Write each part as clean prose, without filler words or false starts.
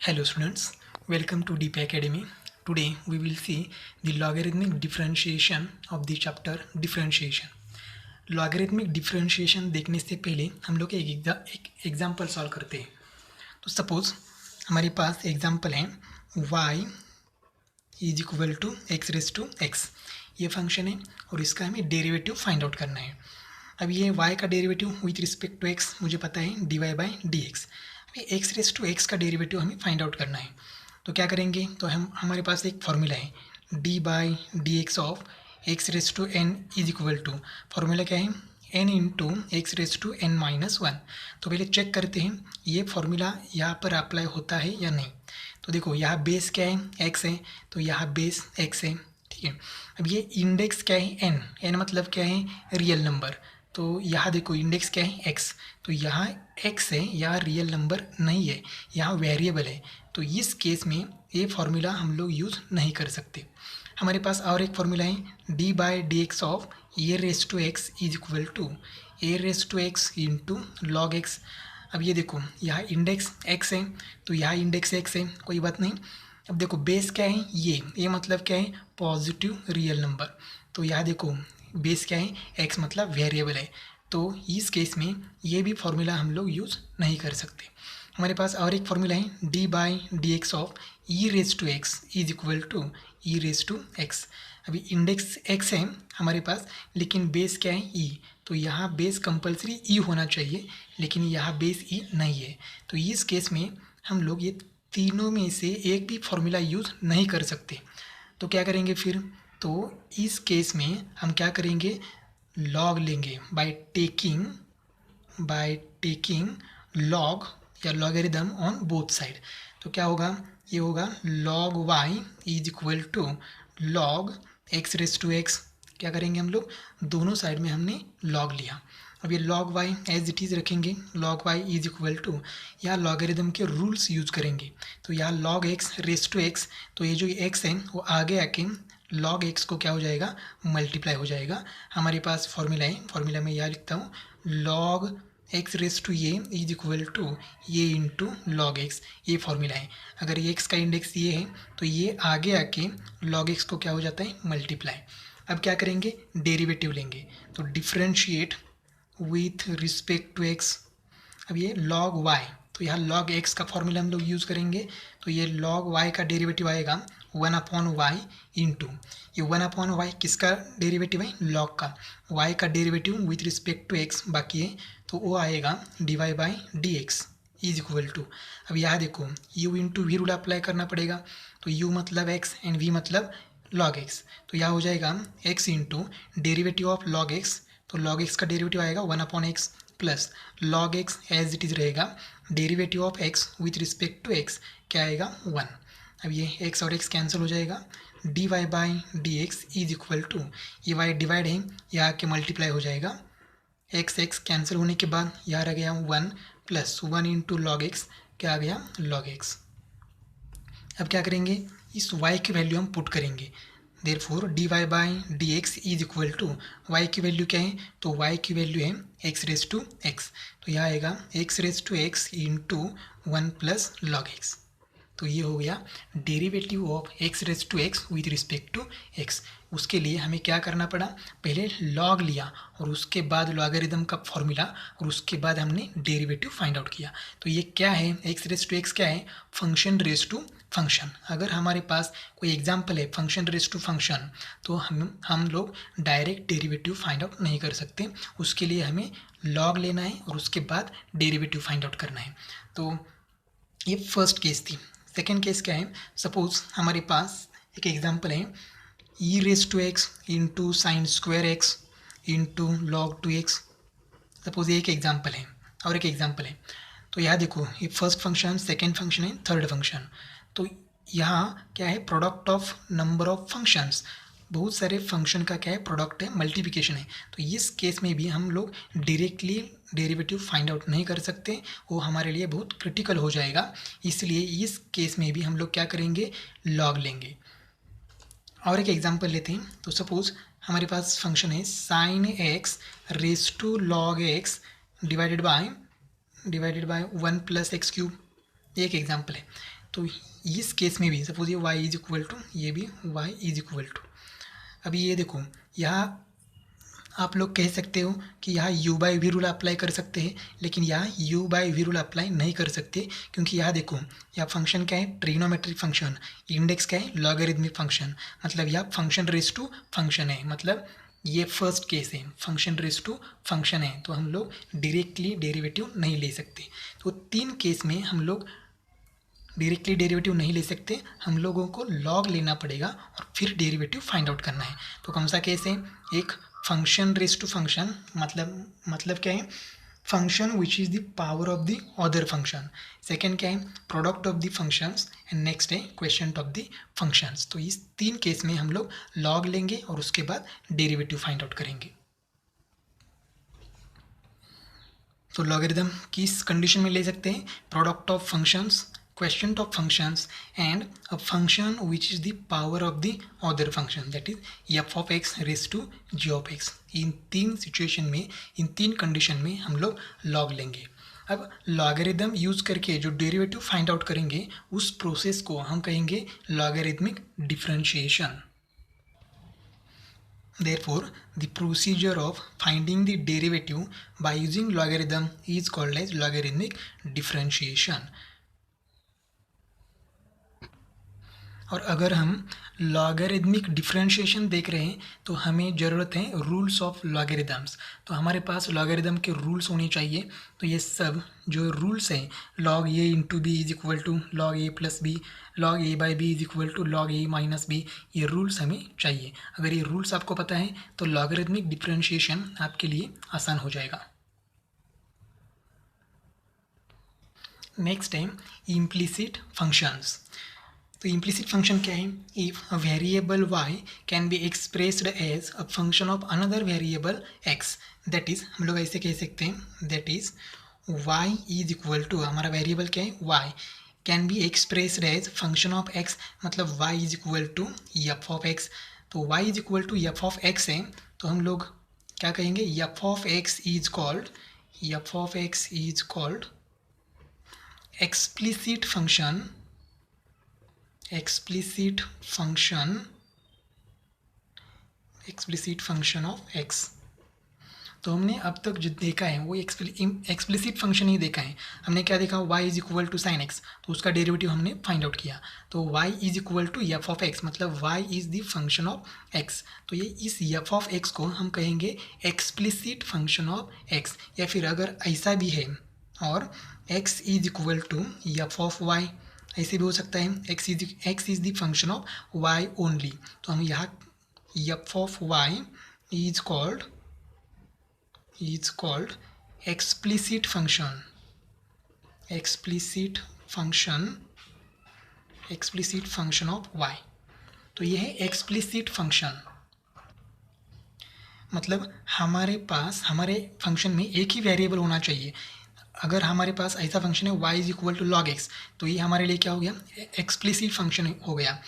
Hello students, welcome to DP Academy. Today we will see the logarithmic differentiation of the chapter differentiation. Logarithmic differentiation देखने से पहले हम लोग एक example solve करते हैं. तो सपोज हमारे पास एग्जाम्पल है y is equal to x raise to x. ये फंक्शन है और इसका हमें डेरिवेटिव फाइंड आउट करना है. अब ये y का derivative with respect to x मुझे पता है dy by d x. X raise to x का डेरिवेटिव हमें फाइंड आउट करना है. तो क्या करेंगे, तो हमारे पास एक फॉर्मूला है d by d x of x raise to n is equal to, formula क्या है n into x raise to n minus one. तो पहले चेक करते हैं ये फॉर्मूला यहाँ पर अप्लाई होता है या नहीं. तो देखो यहाँ बेस क्या है एक्स है, तो यहाँ बेस एक्स है. ठीक है, अब ये इंडेक्स क्या है एन, एन मतलब क्या है रियल नंबर. तो यहाँ देखो इंडेक्स क्या है एक्स, तो यहाँ एक्स है, यहाँ रियल नंबर नहीं है, यहाँ वेरिएबल है. तो इस केस में ये फार्मूला हम लोग यूज़ नहीं कर सकते. हमारे पास और एक फार्मूला है d by d x of a raise to x is equal to a raise to x into log x. अब ये देखो यहाँ इंडेक्स एक्स है, तो यहाँ इंडेक्स एक्स है, कोई बात नहीं. अब देखो बेस क्या है ये मतलब क्या है पॉजिटिव रियल नंबर. तो यहाँ देखो बेस क्या है एक्स मतलब वेरिएबल है. तो इस केस में ये भी फार्मूला हम लोग यूज़ नहीं कर सकते. हमारे पास और एक फार्मूला है d by d x of e raise to x is equal to e raise to x. अभी इंडेक्स एक्स है हमारे पास, लेकिन बेस क्या है ई. तो यहाँ बेस कंपलसरी ई होना चाहिए, लेकिन यहाँ बेस ई नहीं है. तो इस केस में हम लोग ये तीनों में से एक भी फार्मूला यूज़ नहीं कर सकते. तो क्या करेंगे फिर, तो इस केस में हम क्या करेंगे लॉग लेंगे बाय टेकिंग लॉग या लॉगरिदम ऑन बोथ साइड. तो क्या होगा, ये होगा log y is equal to log x raise to x. क्या करेंगे हम लोग दोनों साइड में हमने लॉग लिया. अब ये log y as it is रखेंगे, log y is equal to यहाँ लॉगरिदम के रूल्स यूज़ करेंगे. तो यहाँ log x raise to x, तो ये जो x है वो आगे आके लॉग x को क्या हो जाएगा मल्टीप्लाई हो जाएगा. हमारे पास फॉर्मूला है, फॉर्मूला में यहाँ लिखता हूँ लॉग एक्स रेस टू ये इज इक्वल टू ये इंटू लॉग एक्स. ये फॉर्मूला है. अगर ये एक्स का इंडेक्स ये है तो ये आगे आके लॉग एक्स को क्या हो जाता है मल्टीप्लाई. अब क्या करेंगे डेरिवेटिव लेंगे, तो differentiate with respect to x. अब ये लॉग वाई, तो यहाँ लॉग एक्स का फॉर्मूला हम लोग यूज़ करेंगे. तो ये लॉग वाई का डेरिवेटिव आएगा वन अपॉन वाई इंटू, ये वन अपॉन वाई किसका डेरिवेटिव है लॉग का, वाई का derivative with respect to x बाकी है, तो वो आएगा d y by d x is equal to. अब यहाँ देखो u into v rule apply करना पड़ेगा. तो यू मतलब एक्स एंड वी मतलब लॉग एक्स. तो यहाँ हो जाएगा x into derivative of log x. तो लॉग एक्स का डेरिवेटिव आएगा one upon x plus log x as it is रहेगा derivative of x with respect to x क्या आएगा वन. अब ये एक्स और एक्स कैंसिल हो जाएगा, d y by d x is equal to ये वाई डिवाइड है यहाँ के मल्टीप्लाई हो जाएगा. एक्स एक्स कैंसिल होने के बाद यहाँ रह गया one plus one into log x क्या आ गया लॉग एक्स. अब क्या करेंगे इस y की वैल्यू हम पुट करेंगे. Therefore d y by d x is equal to y की वैल्यू क्या है, तो y की वैल्यू है एक्स रेस टू एक्स. तो यहाँ आएगा x raise to x into one plus log x. तो ये हो गया derivative of x raise to x with respect to x. उसके लिए हमें क्या करना पड़ा, पहले लॉग लिया और उसके बाद लॉगरिदम का फॉर्मूला और उसके बाद हमने डेरिवेटिव फाइंड आउट किया. तो ये क्या है एक्स रेस टू एक्स क्या है फंक्शन रेस टू फंक्शन. अगर हमारे पास कोई एग्जाम्पल है फंक्शन रेस टू फंक्शन, तो हम लोग डायरेक्ट डेरिवेटिव फाइंड आउट नहीं कर सकते. उसके लिए हमें लॉग लेना है और उसके बाद डेरिवेटिव फाइंड आउट करना है. तो ये फर्स्ट केस थी. सेकेंड केस क्या है, सपोज हमारे पास एक एग्जाम्पल है e raise to x into sine square x into log two x. Suppose ये एक एग्जाम्पल है और एक एग्जाम्पल है. तो यहाँ देखो ये फर्स्ट फंक्शन सेकेंड फंक्शन है थर्ड फंक्शन. तो यहाँ क्या है product of number of functions, बहुत सारे फंक्शन का क्या है प्रोडक्ट है मल्टीप्लिकेशन है. तो इस केस में भी हम लोग डायरेक्टली डेरिवेटिव फाइंड आउट नहीं कर सकते, वो हमारे लिए बहुत क्रिटिकल हो जाएगा. इसलिए इस केस में भी हम लोग क्या करेंगे लॉग लेंगे. और एक एग्जांपल लेते हैं. तो सपोज हमारे पास फंक्शन है sine x raise to log x divided by one plus x cube. एक एग्जांपल है. तो इस केस में भी सपोज ये y इज इक्वल टू, ये भी y इज इक्वल टू, अभी ये देखो यहाँ आप लोग कह सकते हो कि यहाँ u by v rule apply कर सकते हैं, लेकिन यहाँ u by v rule apply नहीं कर सकते, क्योंकि यहाँ देखो यहाँ फंक्शन क्या है, ट्रिग्नोमेट्रिक फंक्शन, इंडेक्स क्या है, लॉगरिथमिक फंक्शन, मतलब यहाँ फंक्शन रेस टू फंक्शन है, मतलब ये फर्स्ट केस है, फंक्शन रेस टू फंक्शन है, तो हम लोग डायरेक्टली डेरिवेटिव नहीं ले सकते। तो 3 केस में हम लोग डायरेक्टली डेरिवेटिव नहीं ले सकते, हम लोगों को लॉग लेना पड़ेगा और फिर डेरिवेटिव फाइंड आउट करना है। तो कौन सा केस है, एक फंक्शन रेस टू फंक्शन, मतलब क्या है, function which is the power of the other function, second क्या है, product of the functions, and next है क्वेश्चन ऑफ द फंक्शंस। तो इस 3 केस में हम लोग लॉग लेंगे और उसके बाद डेरिवेटिव फाइंड आउट करेंगे। तो लॉगरिथम किस कंडीशन में ले सकते हैं, product of functions, question of functions, and a function which is the power of the other function, that is f of x raised to g of x। In 3 situation में, इन 3 condition में हम लोग log लेंगे। अब logarithm use करके जो derivative find out करेंगे उस प्रोसेस को हम कहेंगे logarithmic differentiation. Therefore, the procedure of finding the derivative by using logarithm is called as logarithmic differentiation। और अगर हम लॉगरिथमिक डिफरेंशिएशन देख रहे हैं तो हमें ज़रूरत है रूल्स ऑफ लॉगरिथम्स। तो हमारे पास लॉगरिथम के रूल्स होने चाहिए। तो ये सब जो रूल्स हैं, log a into b is equal to log a plus b, log a by b is equal to log a minus b, ये रूल्स हमें चाहिए। अगर ये रूल्स आपको पता है तो लॉगरिथमिक डिफरेंशिएशन आपके लिए आसान हो जाएगा। नेक्स्ट है इम्प्लिसिट फंक्शंस। तो इम्प्लिसिट फंक्शन क्या है, if a variable y can be expressed as a function of another variable x, that is हम लोग ऐसे कह सकते हैं, that is y is equal to, हमारा वेरिएबल क्या है y, can be expressed as function of x, मतलब y is equal to f of x। तो y is equal to f of x है, तो हम लोग क्या कहेंगे, f of x is called explicit function of x। तो हमने अब तक जो देखा है वो एक्सप्लिसिट फंक्शन ही देखा है। हमने क्या देखा, y is equal to sine x, तो उसका डेरिवेटिव हमने फाइंड आउट किया। तो y is equal to f of x, मतलब y is the function of x। तो ये इस f ऑफ x को हम कहेंगे एक्सप्लिसिट फंक्शन ऑफ x। या फिर अगर ऐसा भी है और x is equal to f of y, ऐसे भी हो सकता है, x is the function of y only. तो हम यहाँ f of y is called explicit function of y। तो ये है एक्सप्लिसिट फंक्शन, मतलब हमारे फंक्शन में एक ही वेरिएबल होना चाहिए। अगर हमारे पास ऐसा फंक्शन है y is equal to log x, तो ये हमारे लिए क्या हो गया, एक्सप्लिसिट फंक्शन हो गया।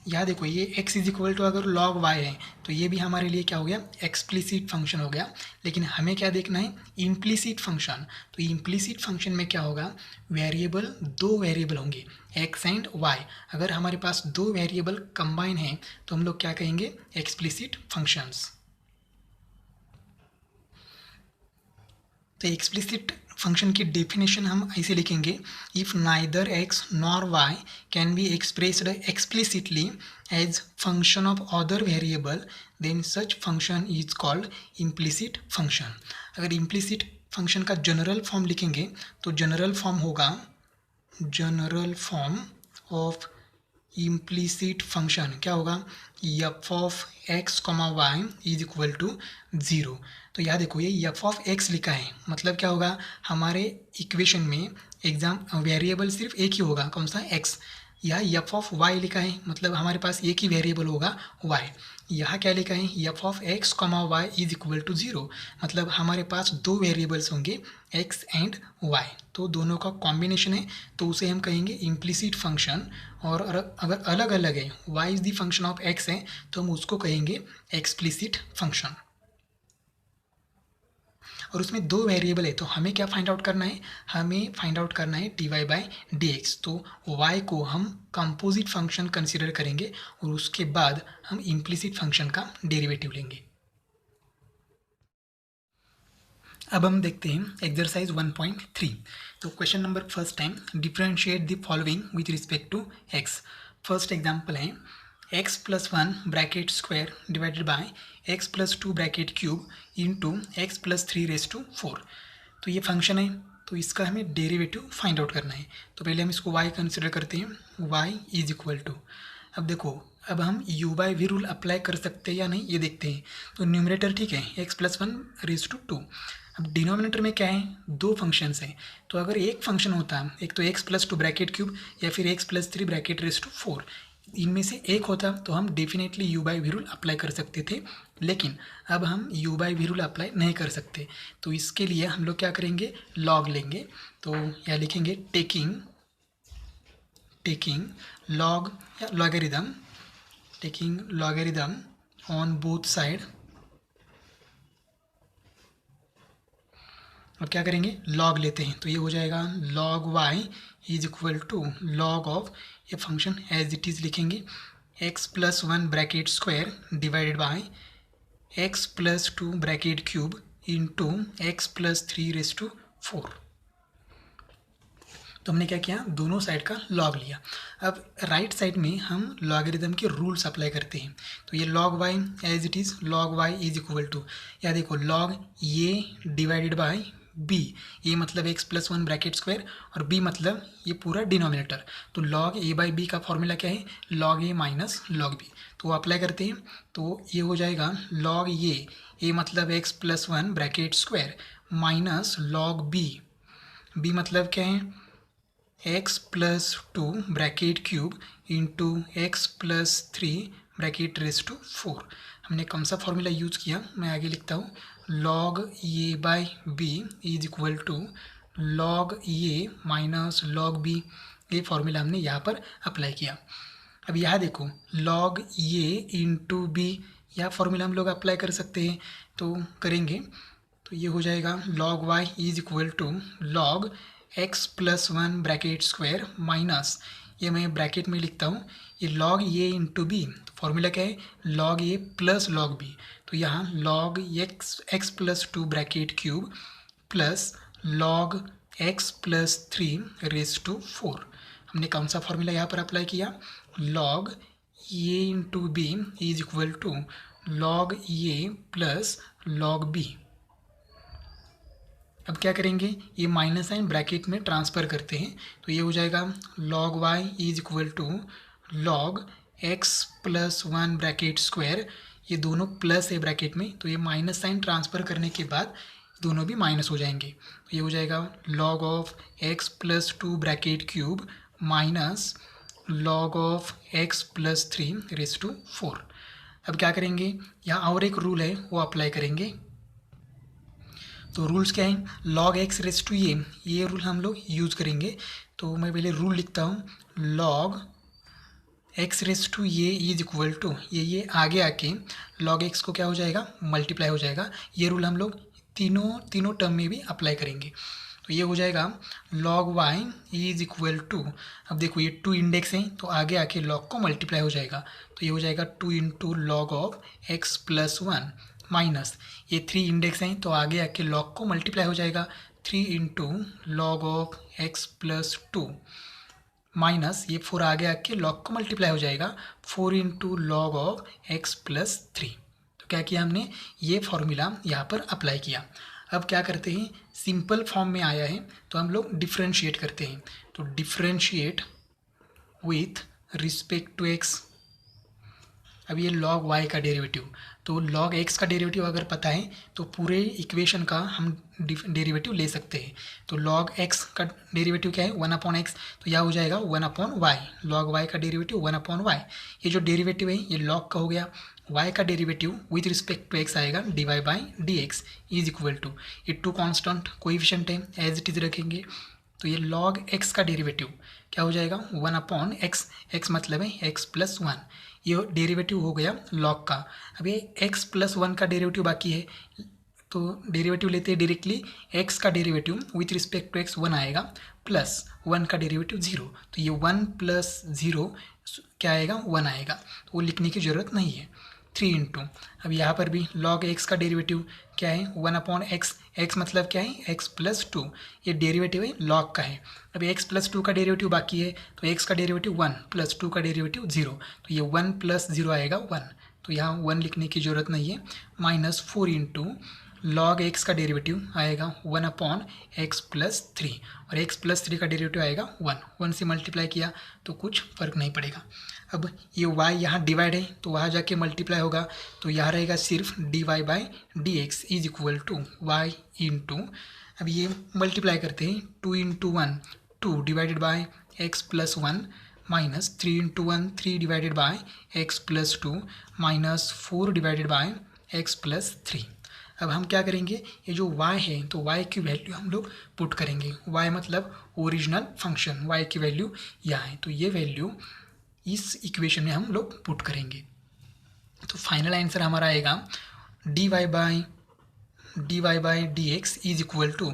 यहाँ देखो ये x इज इक्वल टू अगर लॉग y है तो ये भी हमारे लिए क्या हो गया, एक्सप्लिसिट फंक्शन हो गया। लेकिन हमें क्या देखना है, इम्प्लिसिट फंक्शन। तो इम्प्लिसिट फंक्शन में क्या होगा, दो वेरिएबल होंगे x एंड y। अगर हमारे पास 2 वेरिएबल कंबाइन हैं तो हम लोग क्या कहेंगे, एक्सप्लिसिट फंक्शंस। तो एक्सप्लिसिट फंक्शन की डेफिनेशन हम ऐसे लिखेंगे, if neither x nor y can be expressed explicitly as function of other variable then such function is called implicit function. अगर इम्प्लिसिट फंक्शन का जनरल फॉर्म लिखेंगे तो general form of implicit function क्या होगा, f of x, y is equal to 0। तो यहाँ देखो ये f ऑफ x लिखा है, मतलब क्या होगा, हमारे इक्वेशन में वेरिएबल सिर्फ एक ही होगा, कौन सा, x। यहाँ f ऑफ y लिखा है, मतलब हमारे पास एक ही वेरिएबल होगा y। यहाँ क्या लिखा है, f of x, y is equal to 0, मतलब हमारे पास 2 वेरिएबल्स होंगे x एंड y, तो दोनों का कॉम्बिनेशन है, तो उसे हम कहेंगे इम्प्लिसिट फंक्शन। और अगर अलग अलग है, y is the function of x है, तो हम उसको कहेंगे एक्सप्लिसिट फंक्शन। और उसमें 2 वेरिएबल है, तो हमें क्या फाइंड आउट करना है, हमें फाइंड आउट करना है dy/dx। तो y को हम कंपोजिट फंक्शन कंसीडर करेंगे और उसके बाद हम इम्प्लिसिट फंक्शन का डेरिवेटिव लेंगे। अब हम देखते हैं एक्सरसाइज 1.3। तो question number first time, differentiate the following with respect to x। First example है x plus 1 bracket square divided by x plus 2 bracket cube into x plus 3 raise to 4। तो ये फंक्शन है, तो इसका हमें डेरिवेटिव फाइंड आउट करना है। तो पहले हम इसको y कंसिडर करते हैं, y इज इक्वल टू, अब देखो अब हम u/v रूल अप्लाई कर सकते हैं या नहीं ये देखते हैं। तो न्यूमरेटर ठीक है x प्लस 1 रेज टू 2। अब डिनोमिनेटर में क्या है, 2 फंक्शंस हैं। तो अगर एक फंक्शन होता, एक तो x प्लस 2 ब्रैकेट क्यूब या फिर x plus 3 bracket raise to 4, इनमें से एक होता तो हम डेफिनेटली u/v रूल अप्लाई कर सकते थे, लेकिन अब हम u/v रूल अप्लाई नहीं कर सकते। तो इसके लिए हम लोग क्या करेंगे, लॉग लेंगे। तो यहाँ लिखेंगे टेकिंग लॉग या logarithm, taking logarithm on both side. अब क्या करेंगे, लॉग लेते हैं, तो ये हो जाएगा log y is equal to log of, ये फंक्शन एज इट इज़ लिखेंगे x plus 1 bracket square divided by x plus 2 bracket cube into x plus 3 raise to 4। तो हमने क्या किया, दोनों साइड का लॉग लिया। अब राइट साइड में हम लॉगरिदम के रूल्स अप्लाई करते हैं। तो ये log y as it is, log y is equal to, या देखो log a divided by b, ये मतलब x प्लस 1 ब्रैकेट स्क्वायर और b मतलब ये पूरा डिनोमिनेटर। तो log a बाई b का फॉर्मूला क्या है, log a minus log b। तो अप्लाई करते हैं, तो ये हो जाएगा log a मतलब x plus 1 bracket square minus log b मतलब क्या है, x plus 2 bracket cube into x plus 3 bracket raise to 4। हमने कौन सा फॉर्मूला यूज़ किया, मैं आगे लिखता हूँ, log a by b is equal to log a minus log b। ये फॉर्मूला हमने यहाँ पर अप्लाई किया। अब यहाँ देखो log a इंटू b, यह फॉर्मूला हम लोग अप्लाई कर सकते हैं, तो करेंगे। तो ये हो जाएगा log y is equal to log x plus 1 bracket square minus, ये मैं ब्रैकेट में लिखता हूँ, ये log a इंटू बी, तो फॉर्मूला क्या है, log a plus log b। तो यहाँ log x plus 2 bracket cube plus log x plus 3 raise to 4। हमने कौन सा फॉर्मूला यहाँ पर अप्लाई किया, log a into b is equal to log a plus log b। अब क्या करेंगे, ये माइनस साइन ब्रैकेट में ट्रांसफ़र करते हैं, तो ये हो जाएगा log y is equal to log x plus 1 bracket square, ये दोनों प्लस है ब्रैकेट में, तो ये माइनस साइन ट्रांसफ़र करने के बाद दोनों भी माइनस हो जाएंगे। तो ये हो जाएगा log of x plus 2 bracket cube minus log of x plus 3 raise to 4। अब क्या करेंगे, यहाँ और एक रूल है वो अप्लाई करेंगे। तो रूल्स क्या हैं, log x रेज टू ये रूल हम लोग यूज़ करेंगे। तो मैं पहले रूल लिखता हूँ, log x raise to is equal to, ये आगे आके log x को क्या हो जाएगा, मल्टीप्लाई हो जाएगा। ये रूल हम लोग तीनों टर्म में भी अप्लाई करेंगे। तो ये हो जाएगा log y is equal to, अब देखो ये 2 इंडेक्स हैं, तो आगे आके log को मल्टीप्लाई हो जाएगा। तो ये हो जाएगा 2 into log of x plus 1 minus, ये 3 इंडेक्स हैं, तो आगे आके log को मल्टीप्लाई हो जाएगा, 3 into log of x plus 2 minus, ये 4 आगे आके log को मल्टीप्लाई हो जाएगा, 4 into log of x plus 3। तो क्या किया हमने, ये फॉर्मूला यहाँ पर अप्लाई किया। अब क्या करते हैं, सिंपल फॉर्म में आया है तो हम लोग डिफ्रेंशिएट करते हैं। तो differentiate with respect to x। अब ये log y का डेरिवेटिव, तो log x का डेरिवेटिव अगर पता है तो पूरे इक्वेशन का हम डेरिवेटिव ले सकते हैं। तो log x का डेरिवेटिव क्या है, 1/x, तो यह हो जाएगा 1/y। log y का डेरिवेटिव 1/y, ये जो डेरिवेटिव है ये log का हो गया। y का derivative with respect to x आएगा dy/dx इज इक्वल टू, ये 2 कॉन्स्टेंट कोएफिशिएंट है, एज इट इज रखेंगे। तो ये log x का डेरिवेटिव क्या हो जाएगा, 1/x, x मतलब है x प्लस 1, ये डेरिवेटिव हो गया log का। अब ये x प्लस 1 का डेरिवेटिव बाकी है, तो डेरिवेटिव लेते हैं डायरेक्टली, एक्स का derivative with respect to x 1 आएगा, प्लस 1 का डेरिवेटिव 0, तो ये 1 प्लस 0 क्या आएगा, 1 आएगा, तो वो लिखने की ज़रूरत नहीं है। 3 इंटू, अब यहाँ पर भी लॉग एक्स का डेरिवेटिव क्या है, 1 अपॉन एक्स, एक्स मतलब क्या है, एक्स प्लस 2, ये डेरिवेटिव है लॉग का है। अब एक्स प्लस 2 का डेरिवेटिव बाकी है, तो एक्स का डेरिवेटिव 1 प्लस 2 का डेरिवेटिव 0, तो ये 1 प्लस 0 आएगा 1, तो यहाँ 1 लिखने की ज़रूरत नहीं है। माइनस 4 इंटू लॉग एक्स का डेरिवेटिव आएगा 1 अपॉन एक्स प्लस 3, और एक्स प्लस 3 का डेरिवेटिव आएगा 1 से मल्टीप्लाई किया तो कुछ फ़र्क नहीं पड़ेगा। अब ये y यहाँ डिवाइड है तो वहाँ जाके मल्टीप्लाई होगा, तो यहाँ रहेगा सिर्फ dy by d x is equal to y into, अब ये मल्टीप्लाई करते हैं, 2 into 1 2 divided by x plus 1, minus 3 into 1 3 divided by x plus 2, minus 4 divided by x plus 3। अब हम क्या करेंगे, ये जो y है तो y की वैल्यू हम लोग पुट करेंगे, y मतलब ओरिजिनल फंक्शन, y की वैल्यू यहाँ है, तो ये वैल्यू इस इक्वेशन में हम लोग पुट करेंगे। तो फाइनल आंसर हमारा आएगा dy by d x is equal to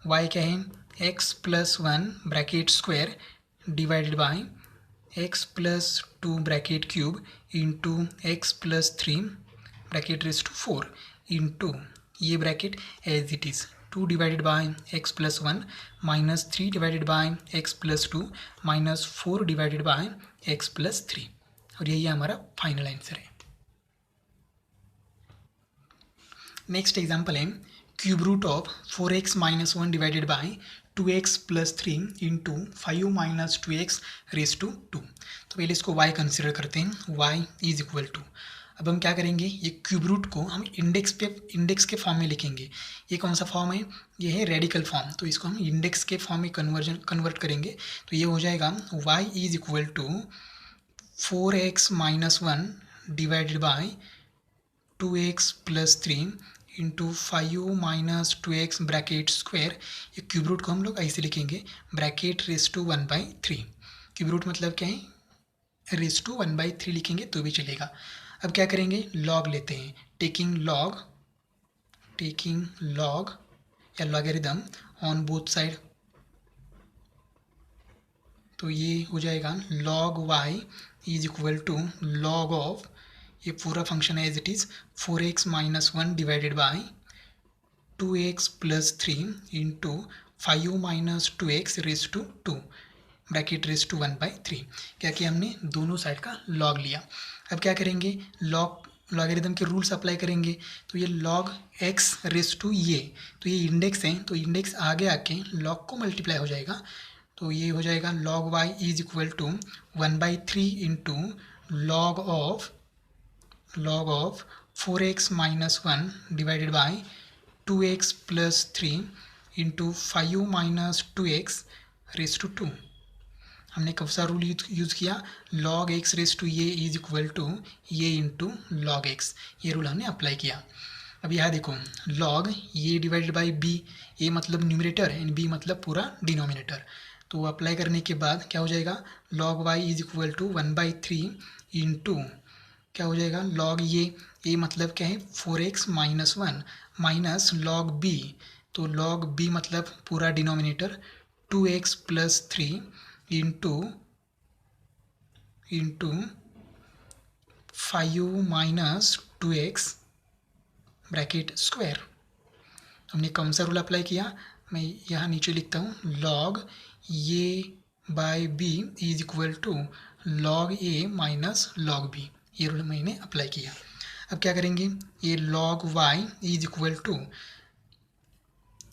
y क्या है, x plus 1 bracket square divided by x plus 2 bracket cube into x plus 3 bracket raise to 4 into ये bracket as it is 2 divided by x plus 1 minus 3 divided by x plus 2 minus 4 divided by x plus 3, और यही हमारा final answer है। Next example है cube root of 4x minus 1 divided by 2x plus 3 into 5 minus 2x raise to 2। तो पहले इसको y consider करते हैं, y इज इक्वल टू, अब हम क्या करेंगे, ये क्यूब रूट को हम इंडेक्स के फॉर्म में लिखेंगे। ये कौन सा फॉर्म है, ये है रेडिकल फॉर्म, तो इसको हम इंडेक्स के फॉर्म में कन्वर्ट करेंगे, तो ये हो जाएगा y is equal to 4x minus 1 divided by 2x plus 3 into 5 minus 2x bracket square. ये क्यूब रूट को हम लोग ऐसे लिखेंगे, bracket raise to 1/3, cube root मतलब क्या है, रेज टू 1/3 लिखेंगे तो भी चलेगा। अब क्या करेंगे, लॉग लेते हैं, टेकिंग लॉग या लॉगरिदम ऑन बोथ साइड, तो ये हो जाएगा log y is equal to log of, ये पूरा फंक्शन है as it is 4x minus 1 divided by 2x plus 3 into 5 minus 2x raise to 2 bracket raise to 1/3। क्या किया हमने, दोनों साइड का लॉग लिया। अब क्या करेंगे, लॉगरिदम के रूल्स अप्लाई करेंगे, तो ये log x रेज टू ये, तो ये इंडेक्स है, तो इंडेक्स आगे आके log को मल्टीप्लाई हो जाएगा, तो ये हो जाएगा log y is equal to 1/3 into log of 4x minus 1 divided by 2x plus 3 into 5 minus 2x raise to 2। हमने कौन सा रूल यूज़ किया, log x रेज टू ये इज इक्वल टू ये इंटू log x, ये rule हमने apply किया। अब यहाँ देखो, log ये डिवाइडेड बाई b, ये मतलब न्यूमरेटर एंड b मतलब पूरा डिनोमिनेटर, तो अप्लाई करने के बाद क्या हो जाएगा, log y is equal to 1/3 into क्या हो जाएगा, log ये मतलब क्या है 4x minus 1 minus log b, तो log b मतलब पूरा denominator 2x plus 3 into 5 minus 2x bracket square. हमने कौन सा रूल अप्लाई किया, मैं यहाँ नीचे लिखता हूँ, log ये by b is equal to log a minus log b, ये रूल मैंने अप्लाई किया। अब क्या करेंगे, ये log y is equal to,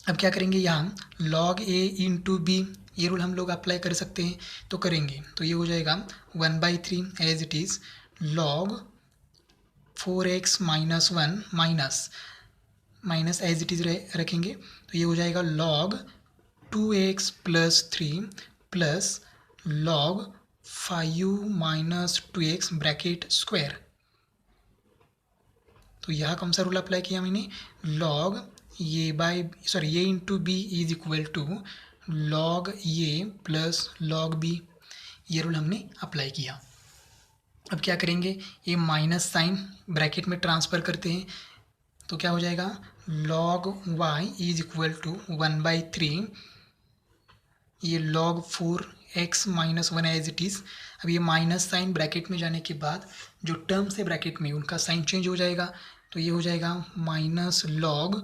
अब क्या करेंगे, यहाँ log a इंटू b, ये रूल हम लोग अप्लाई कर सकते हैं, तो करेंगे, तो ये हो जाएगा 1/3 as it is log 4x minus 1 minus as it is रखेंगे, तो ये हो जाएगा log 2x plus 3 plus log 5 minus 2x bracket square. तो यहाँ कौन सा रूल अप्लाई किया मैंने, log ये into b is equal to log ये प्लस log b, ये रूल हमने अप्लाई किया। अब क्या करेंगे, ये माइनस साइन ब्रैकेट में ट्रांसफ़र करते हैं, तो क्या हो जाएगा log y is equal to 1/3, ये log 4x minus 1 as it is. अब ये माइनस साइन ब्रैकेट में जाने के बाद जो टर्म्स है ब्रैकेट में उनका साइन चेंज हो जाएगा, तो ये हो जाएगा माइनस log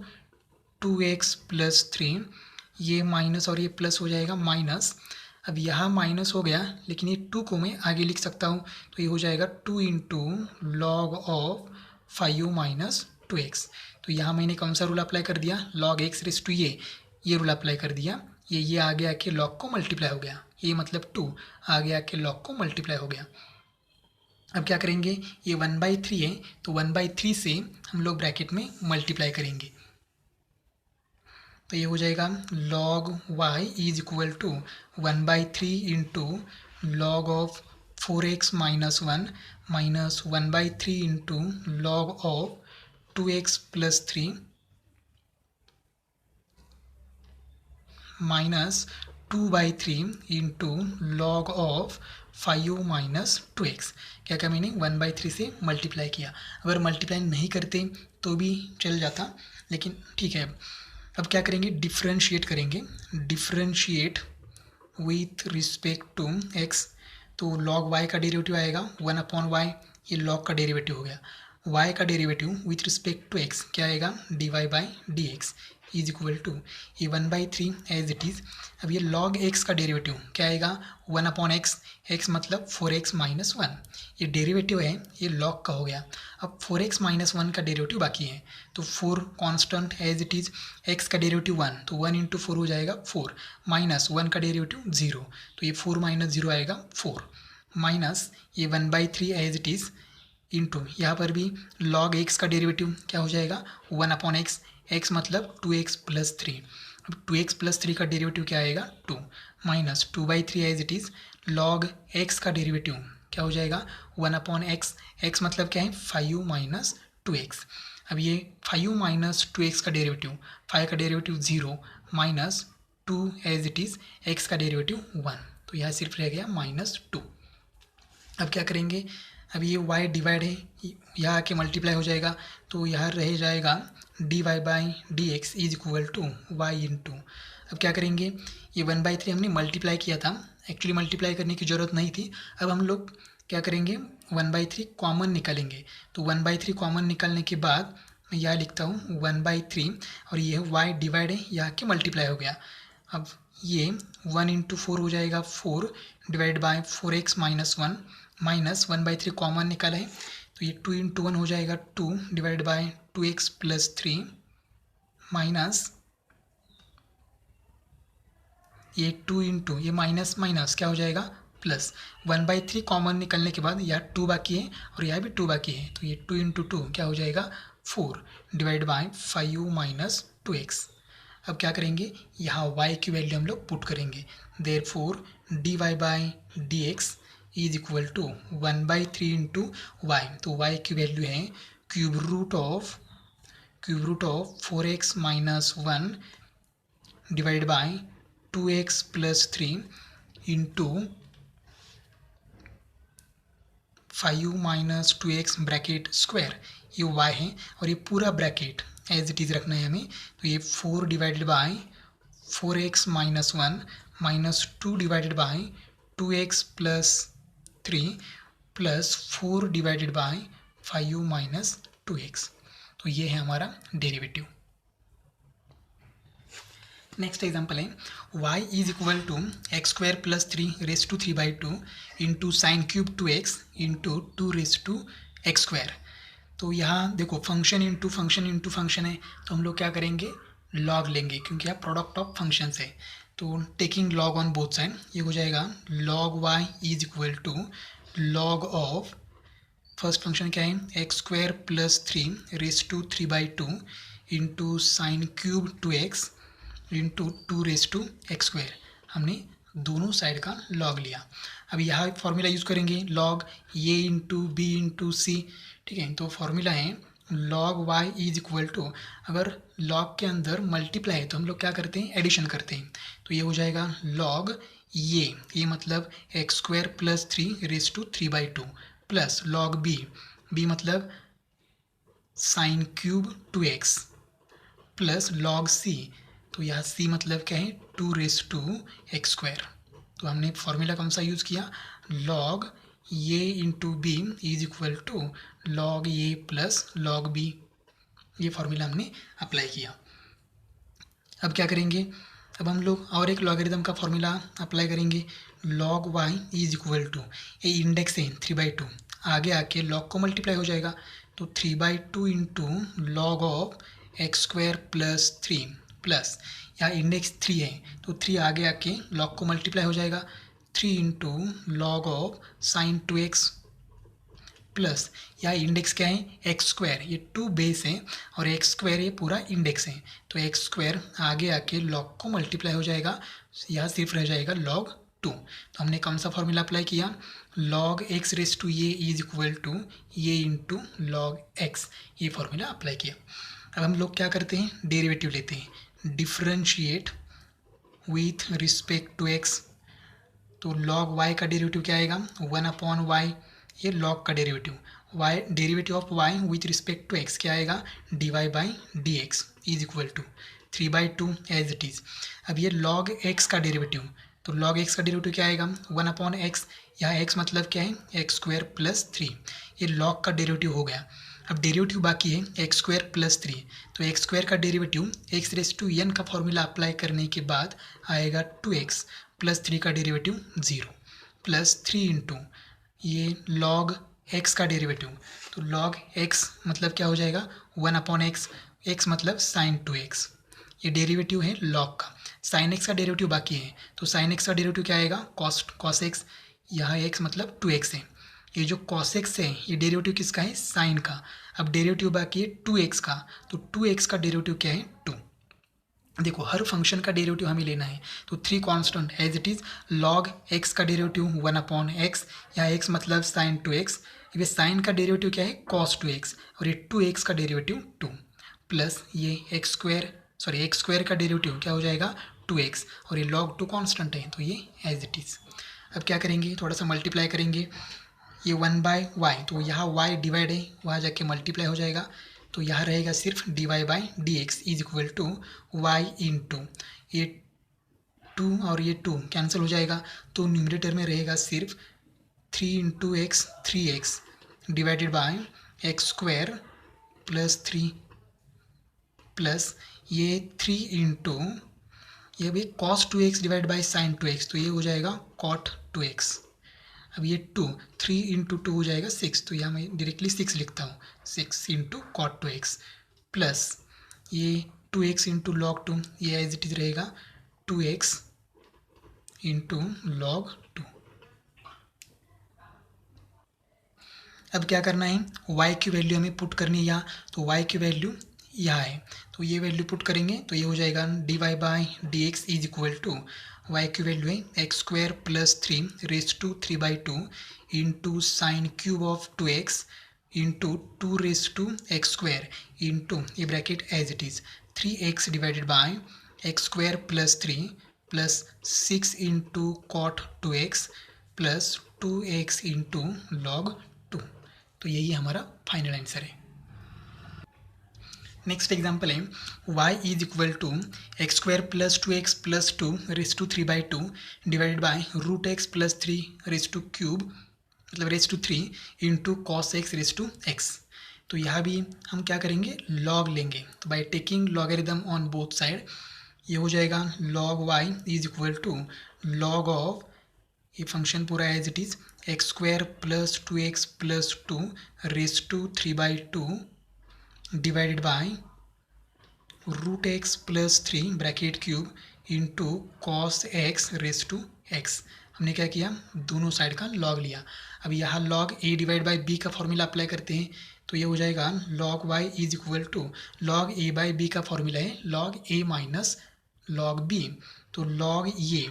2x प्लस 3, ये माइनस और ये प्लस हो जाएगा माइनस। अब यहाँ माइनस हो गया, लेकिन ये 2 को मैं आगे लिख सकता हूँ, तो ये हो जाएगा 2 into log of 5 minus 2x। तो यहाँ मैंने कौन सा रूल अप्लाई कर दिया, लॉग एक्स रेस टू ये रूल अप्लाई कर दिया। ये आगे आके लॉग को मल्टीप्लाई हो गया, ये मतलब 2 आगे आके लॉग को मल्टीप्लाई हो गया। अब क्या करेंगे, ये 1/3 है, तो 1/3 से हम लोग ब्रैकेट में मल्टीप्लाई करेंगे, तो ये हो जाएगा log y is equal to 1/3 into log of 4x minus 1 minus 1/3 into log of 2x plus 3 minus 2/3 into log of 5 minus 2x। क्या क्या मैंने 1/3 से मल्टीप्लाई किया। अगर मल्टीप्लाई नहीं करते तो भी चल जाता, लेकिन ठीक है। अब क्या करेंगे, डिफ्रेंशिएट करेंगे, differentiate with respect to x। तो log y का डेरिवेटिव आएगा 1/y, ये log का डेरिवेटिव हो गया। y का derivative with respect to x क्या आएगा, dy/dx इज इक्वल टू ये 1/3 एज इट इज़। अब ये log x का डेरिवेटिव क्या आएगा, 1/x, x मतलब 4x माइनस 1, ये डेरिवेटिव है, ये log का हो गया। अब 4x माइनस 1 का डेरिवेटिव बाकी है, तो 4 constant as it is, x का डेरिवेटिव 1, तो 1 इंटू 4 हो जाएगा 4, माइनस 1 का डेरिवेटिव 0, तो ये 4 माइनस 0 आएगा 4, माइनस ये 1/3 एज इट इज़ इंटू यहाँ पर भी log x का डेरिवेटिव क्या हो जाएगा, 1/x, x मतलब 2x प्लस 3। अब 2x प्लस 3 का डेरिवेटिव क्या आएगा, 2, minus 2/3 as it is log x का डेरिवेटिव क्या हो जाएगा, 1/x, x मतलब क्या है 5 माइनस 2x। अब ये 5 माइनस 2x का डेरिवेटिव, 5 का derivative 0 minus 2 as it is x का डेरिवेटिव 1, तो यहाँ सिर्फ रह गया माइनस 2। अब क्या करेंगे, अब ये y डिवाइड है, यहाँ आके मल्टीप्लाई हो जाएगा, तो यहाँ रह जाएगा dy/dx is equal to y into. अब क्या करेंगे, ये 1/3 हमने मल्टीप्लाई किया था, एक्चुअली मल्टीप्लाई करने की ज़रूरत नहीं थी। अब हम लोग क्या करेंगे, 1/3 कॉमन निकालेंगे, तो 1/3 कॉमन निकालने के बाद मैं यहाँ लिखता हूँ 1/3, और ये y डिवाइड है, यहाँ के मल्टीप्लाई हो गया। अब ये 1 इंटू 4 हो जाएगा 4 divide by 4x minus 1, minus 1/3 common निकाला है, तो ये 2 इंटू 1 हो जाएगा 2 divide by 2x plus 3, minus ये 2 इंटू ये माइनस माइनस क्या हो जाएगा प्लस, 1/3 कॉमन निकलने के बाद यहाँ 2 बाकी है और यहाँ भी 2 बाकी है, तो ये 2 इंटू 2 क्या हो जाएगा 4 डिवाइड बाय 5 माइनस 2x। अब क्या करेंगे, यहाँ y की वैल्यू हम लोग पुट करेंगे, therefore dy/dx is equal to 1/3 into y, तो y की वैल्यू है cube root of 4x minus 1 divide by 2x plus 3 into 5 minus 2x bracket square, ये y है, और ये पूरा ब्रैकेट एज इट इज़ रखना है हमें, तो ये 4 divided by 4x minus 1 minus 2 divided by 2x plus 3 plus 4 divided by 5 minus 2x, तो ये है हमारा डेरिवेटिव। नेक्स्ट एग्जाम्पल है y is equal to x square plus 3 raise to 3/2 into sine cube 2x into 2 raise to x square. तो यहाँ देखो function into function है, तो हम लोग क्या करेंगे, लॉग लेंगे, क्योंकि यहाँ प्रोडक्ट ऑफ फंक्शंस है, तो taking log on both side ये हो जाएगा log y is equal to log of first function क्या है, x square plus 3 raise to 3/2 into sine cube 2x into 2 raise to x square. हमने दोनों side का लॉग लिया। अब यहाँ फॉर्मूला यूज़ करेंगे log a into b into c, ठीक है, तो फॉर्मूला है log y is equal to, अगर लॉग के अंदर मल्टीप्लाई है तो हम लोग क्या करते हैं, एडिशन करते हैं, तो ये हो जाएगा log ये मतलब x square plus 3 raise to 3/2 plus log b मतलब sine cube 2x plus log c, तो यहाँ सी मतलब क्या है 2^x²। तो हमने फॉर्मूला कौन सा यूज़ किया, log a into b is equal to log a plus log b, ये फॉर्मूला हमने अप्लाई किया। अब क्या करेंगे, अब हम लोग और एक लॉगरिदम का फॉर्मूला अप्लाई करेंगे, log y is equal to, ये इंडेक्स है 3/2, आगे आके लॉग को मल्टीप्लाई हो जाएगा, तो 3/2 into log of x² plus 3 plus, यहाँ इंडेक्स 3 है तो 3 आगे आके लॉग को मल्टीप्लाई हो जाएगा, 3 into log of sign 2x plus, यहाँ इंडेक्स क्या है x², ये 2 बेस है और x² ये पूरा इंडेक्स है, तो x² आगे आके लॉग को मल्टीप्लाई हो जाएगा, यहाँ सिर्फ रह जाएगा log 2। तो हमने कौन सा फॉर्मूला अप्लाई किया, log x⁻a is equal to a into log x, ये फॉर्मूला अप्लाई किया। अब हम लोग क्या करते हैं, डेरिवेटिव लेते हैं, differentiate with respect to x, तो log y का डेरिवेटिव क्या आएगा 1/y, ये log का derivative, y derivative of y with respect to x क्या आएगा dy/dx is equal to 3/2 as it is. अब ये log x का डेरिवेटिव, तो log x का डेरिवेटिव क्या आएगा 1/x, यहाँ x मतलब क्या है x² प्लस 3, ये log का डेरिवेटिव हो गया। अब डेरिवेटिव बाकी है x² प्लस 3, तो x² का डेरिवेटिव x⁻n का फॉर्मूला अप्लाई करने के बाद आएगा 2x प्लस 3 का डेरिवेटिव 0 प्लस 3 इंटू ये log x का डेरिवेटिव, तो log x मतलब क्या हो जाएगा 1/x, x मतलब साइन 2x, ये डेरिवेटिव है log का। साइन x का डेरिवेटिव बाकी है, तो साइन x का डेरिवेटिव क्या आएगा cos x, यहाँ x मतलब 2x है, ये जो cos x है ये डेरिवेटिव किसका है साइन का। अब डेरिवेटिव बाकी है 2x का, तो 2x का डेरिवेटिव क्या है 2। देखो हर फंक्शन का डेरिवेटिव हमें लेना है, तो 3 constant as it is, log x का डेरिवेटिव 1/x, यहाँ x मतलब साइन 2x, ये साइन का डेरिवेटिव क्या है cos 2x और ये 2x का डेरिवेटिव 2 प्लस ये x² का डेरिवेटिव क्या हो जाएगा 2x और ये log 2 कांस्टेंट है तो ये एज इट इज़। अब क्या करेंगे, थोड़ा सा मल्टीप्लाई करेंगे, ये 1/y, तो यहाँ y डिवाइड है वहाँ जाके मल्टीप्लाई हो जाएगा, तो यहाँ रहेगा सिर्फ dy/dx is equal to y into ये 2 और ये 2 कैंसिल हो जाएगा, तो न्यूमरेटर में रहेगा सिर्फ 3 into x 3x divided by x² plus 3 plus ये 3 इंटू ये भी cos 2x divide by sign 2x, तो ये हो जाएगा cot 2x। अब ये 3 इंटू 2 हो जाएगा 6, तो यहाँ मैं डायरेक्टली 6 लिखता हूँ, 6 इंटू cot 2x प्लस ये 2x इंटू लॉग 2, ये एज इट इज रहेगा 2x इंटू लॉग 2। अब क्या करना है, y की वैल्यू हमें पुट करनी है यहाँ, तो y की वैल्यू यहाँ है, तो ये वैल्यू पुट करेंगे तो ये हो जाएगा dy/dx is equal to y की वैल्यू है x² plus 3 raise to 3/2 into sine cube of 2x into 2 raise to x² into ये bracket as it is 3x divided by x² plus 3 plus 6 into cot 2x plus 2x into log 2, तो यही हमारा final answer है। Next example है y is equal to x² plus 2x plus 2 raise to 3/2 divided by √x plus 3 raise to cube मतलब raise to 3 into cos x raise to x। तो यहाँ भी हम क्या करेंगे log लेंगे, तो by taking logarithm on both side ये हो जाएगा log y is equal to log of ये फंक्शन पूरा as it is x² plus 2x plus 2 raise to 3/2 divided by √x plus 3 bracket cube into cos x raise to x। हमने क्या किया दोनों side का log लिया। अब यहाँ log a divide by b का फॉर्मूला अप्लाई करते हैं, तो ये हो जाएगा log y is equal to log a by b का फॉर्मूला है log a minus log b, तो log a,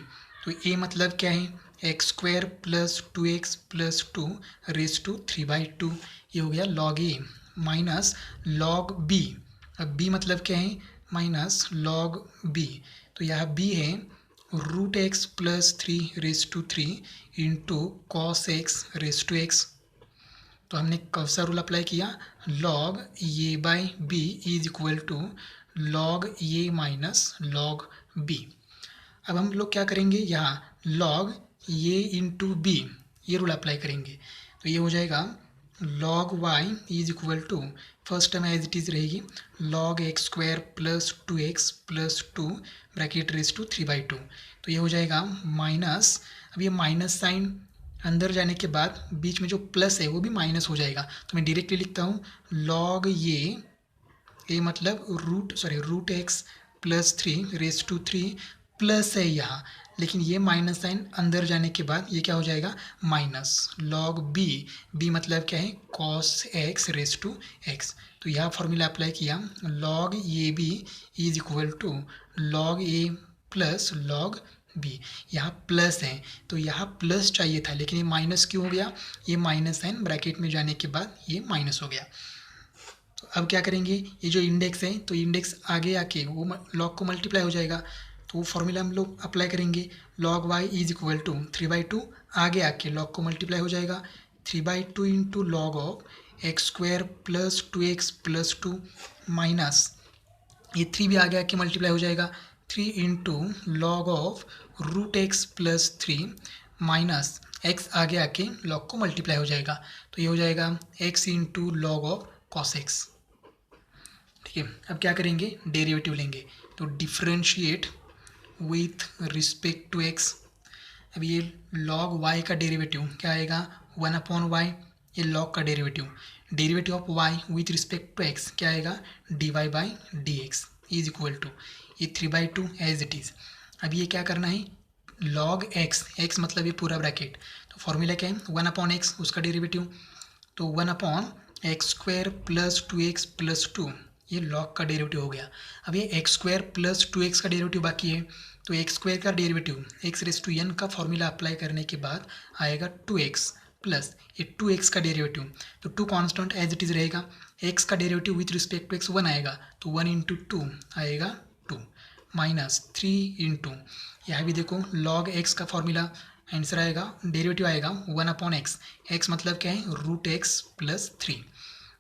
तो a मतलब क्या है x² plus 2x plus 2 raise to 3/2, ये हो गया log a minus log b। अब b मतलब क्या है माइनस log b, तो यहाँ b है √x plus 3 raise to 3 into cos x raise to x। तो हमने कौन सा रूल अप्लाई किया log a by b is equal to log a minus log b। अब हम लोग क्या करेंगे, यहाँ log a इंटू बी ये रूल अप्लाई करेंगे। तो ये हो जाएगा log y is equal to, first term as it is रहेगी log x square plus 2x plus 2 bracket raise to 3/2। तो ये हो जाएगा माइनस, अब ये माइनस साइन अंदर जाने के बाद बीच में जो प्लस है वो भी माइनस हो जाएगा। तो मैं डायरेक्टली लिखता हूँ log ये मतलब root x plus 3 raise to 3 plus है यहाँ, लेकिन ये माइनस साइन अंदर जाने के बाद ये क्या हो जाएगा माइनस log बी मतलब क्या है cos x raise to x. तो यहाँ फॉर्मूला अप्लाई किया log a b is equal to log a plus log b. यहाँ प्लस है तो यहाँ प्लस चाहिए था, लेकिन ये माइनस क्यों हो गया, ये माइनस साइन ब्रैकेट में जाने के बाद ये माइनस हो गया। तो अब क्या करेंगे, ये जो इंडेक्स है तो इंडेक्स आगे आके वो log को मल्टीप्लाई हो जाएगा। तो वो फॉर्मूला हम लोग अप्लाई करेंगे log y is equal to 3/2, आगे आके log को मल्टीप्लाई हो जाएगा 3/2 into log of x square plus 2x plus 2 minus ये 3 भी आगे आके मल्टीप्लाई हो जाएगा 3 into log of root x plus 3 minus x आगे आके लॉग को मल्टीप्लाई हो जाएगा। तो ये हो जाएगा x into log of cos x. ठीक है, अब क्या करेंगे, डेरिवेटिव लेंगे। तो differentiate with respect to x। अब ये log y का डेरिवेटिव क्या आएगा 1/y, ये log का derivative of y with respect to x क्या आएगा dy/dx इज इक्वल टू ये 3/2 एज इट इज़। अब ये क्या करना है log x मतलब ये पूरा ब्रैकेट, तो फॉर्मूला क्या है 1/x उसका डेरिवेटिव, तो 1/x square plus 2x plus 2 ये log का डेरिवेटिव हो गया। अब ये x स्क्वायर प्लस 2x का डेरिवेटिव बाकी है, तो x स्क्वायर का derivative x raise to n का फॉर्मूला अप्लाई करने के बाद आएगा 2x प्लस ये 2x का डेरिवेटिव, तो 2 कांस्टेंट एज इट इज़ रहेगा, x का derivative with respect to x 1 आएगा, तो 1 इंटू 2 आएगा 2 माइनस 3 इंटू यहाँ भी देखो log x का फॉर्मूला आंसर आएगा, डेरिवेटिव आएगा 1/x, x मतलब क्या है रूट एक्स प्लस 3,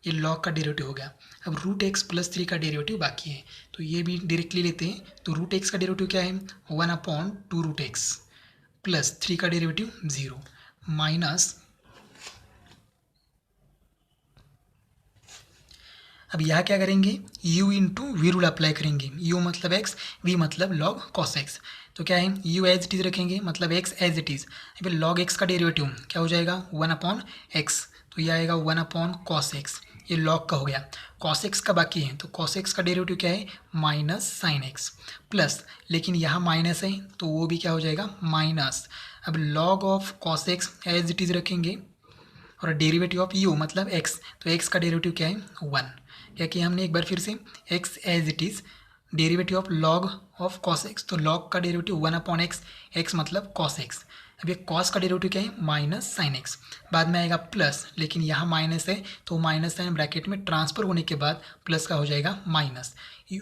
ये log का डेरिवेटिव हो गया। अब रूट एक्स प्लस 3 का डेरिवेटिव बाकी है, तो ये भी डायरेक्टली लेते हैं। तो रूट एक्स का डेरिवेटिव क्या है 1/2 रूट एक्स प्लस 3 का डेरिवेटिव 0 माइनस, अब यहाँ क्या करेंगे u into v rule apply करेंगे, u मतलब x, v मतलब log cos x। तो क्या है u एज इट इज़ रखेंगे मतलब x एज इट इज़, फिर log x का डेरिवेटिव क्या हो जाएगा 1/x, तो ये आएगा 1/cos x, ये log का हो गया। cos x का बाकी है, तो cos x का डेरिवेटिव क्या है माइनस sin x प्लस, लेकिन यहाँ माइनस है तो वो भी क्या हो जाएगा माइनस। अब log of cos x as it is रखेंगे और डेरिवेटिव ऑफ u मतलब x, तो x का डेरिवेटिव क्या है 1। क्या किया हमने एक बार फिर से x as it is derivative of log of cos x, तो log का डेरिवेटिव 1/x, x मतलब cos x। अब ये cos का डेरिवेटिव क्या है माइनस sin x, बाद में आएगा प्लस, लेकिन यहाँ माइनस है तो माइनस साइन ब्रैकेट में ट्रांसफर होने के बाद प्लस का हो जाएगा minus.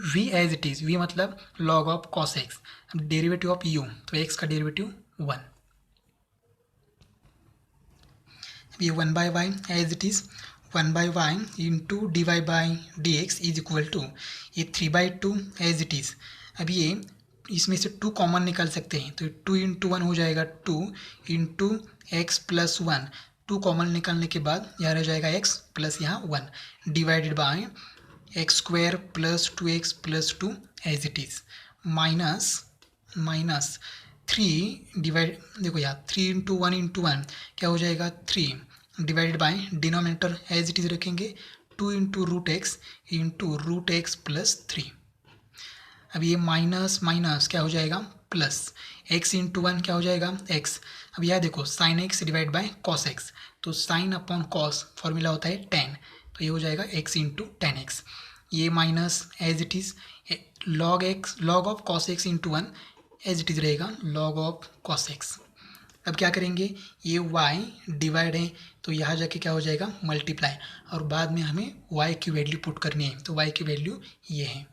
v as it is, v मतलब log ऑफ cos x, अब डेरिवेटिव ऑफ u तो x का डेरिवेटिव 1, ये 1/y as it is 1/y into dy/dx is equal to ये 3/2 एज इट इज़। अब ये इसमें से 2 कॉमन निकाल सकते हैं, तो 2 इंटू 1 हो जाएगा 2 इंटू एक्स प्लस 1, 2 कॉमन निकालने के बाद यहाँ रह जाएगा x प्लस यहाँ 1 divided by x square plus 2x plus 2 as it is minus 3 divide, देखो यहाँ 3 इंटू 1 इंटू 1 क्या हो जाएगा 3 divided by denominator as it is रखेंगे 2 इंटू रूट एक्स प्लस 3। अब ये माइनस माइनस क्या हो जाएगा प्लस, x इंटू 1 क्या हो जाएगा x। अब यह देखो sine x divide by cos x, तो साइन अपॉन कॉस फॉर्मूला होता है tan, तो ये हो जाएगा x इंटू टेन एक्स, ये minus as it is log of cos x into 1 as it is रहेगा log ऑफ कॉस x। अब क्या करेंगे ये y डिवाइड है तो यहाँ जाके क्या हो जाएगा मल्टीप्लाई, और बाद में हमें y की वैल्यू पुट करनी है, तो y की वैल्यू ये है।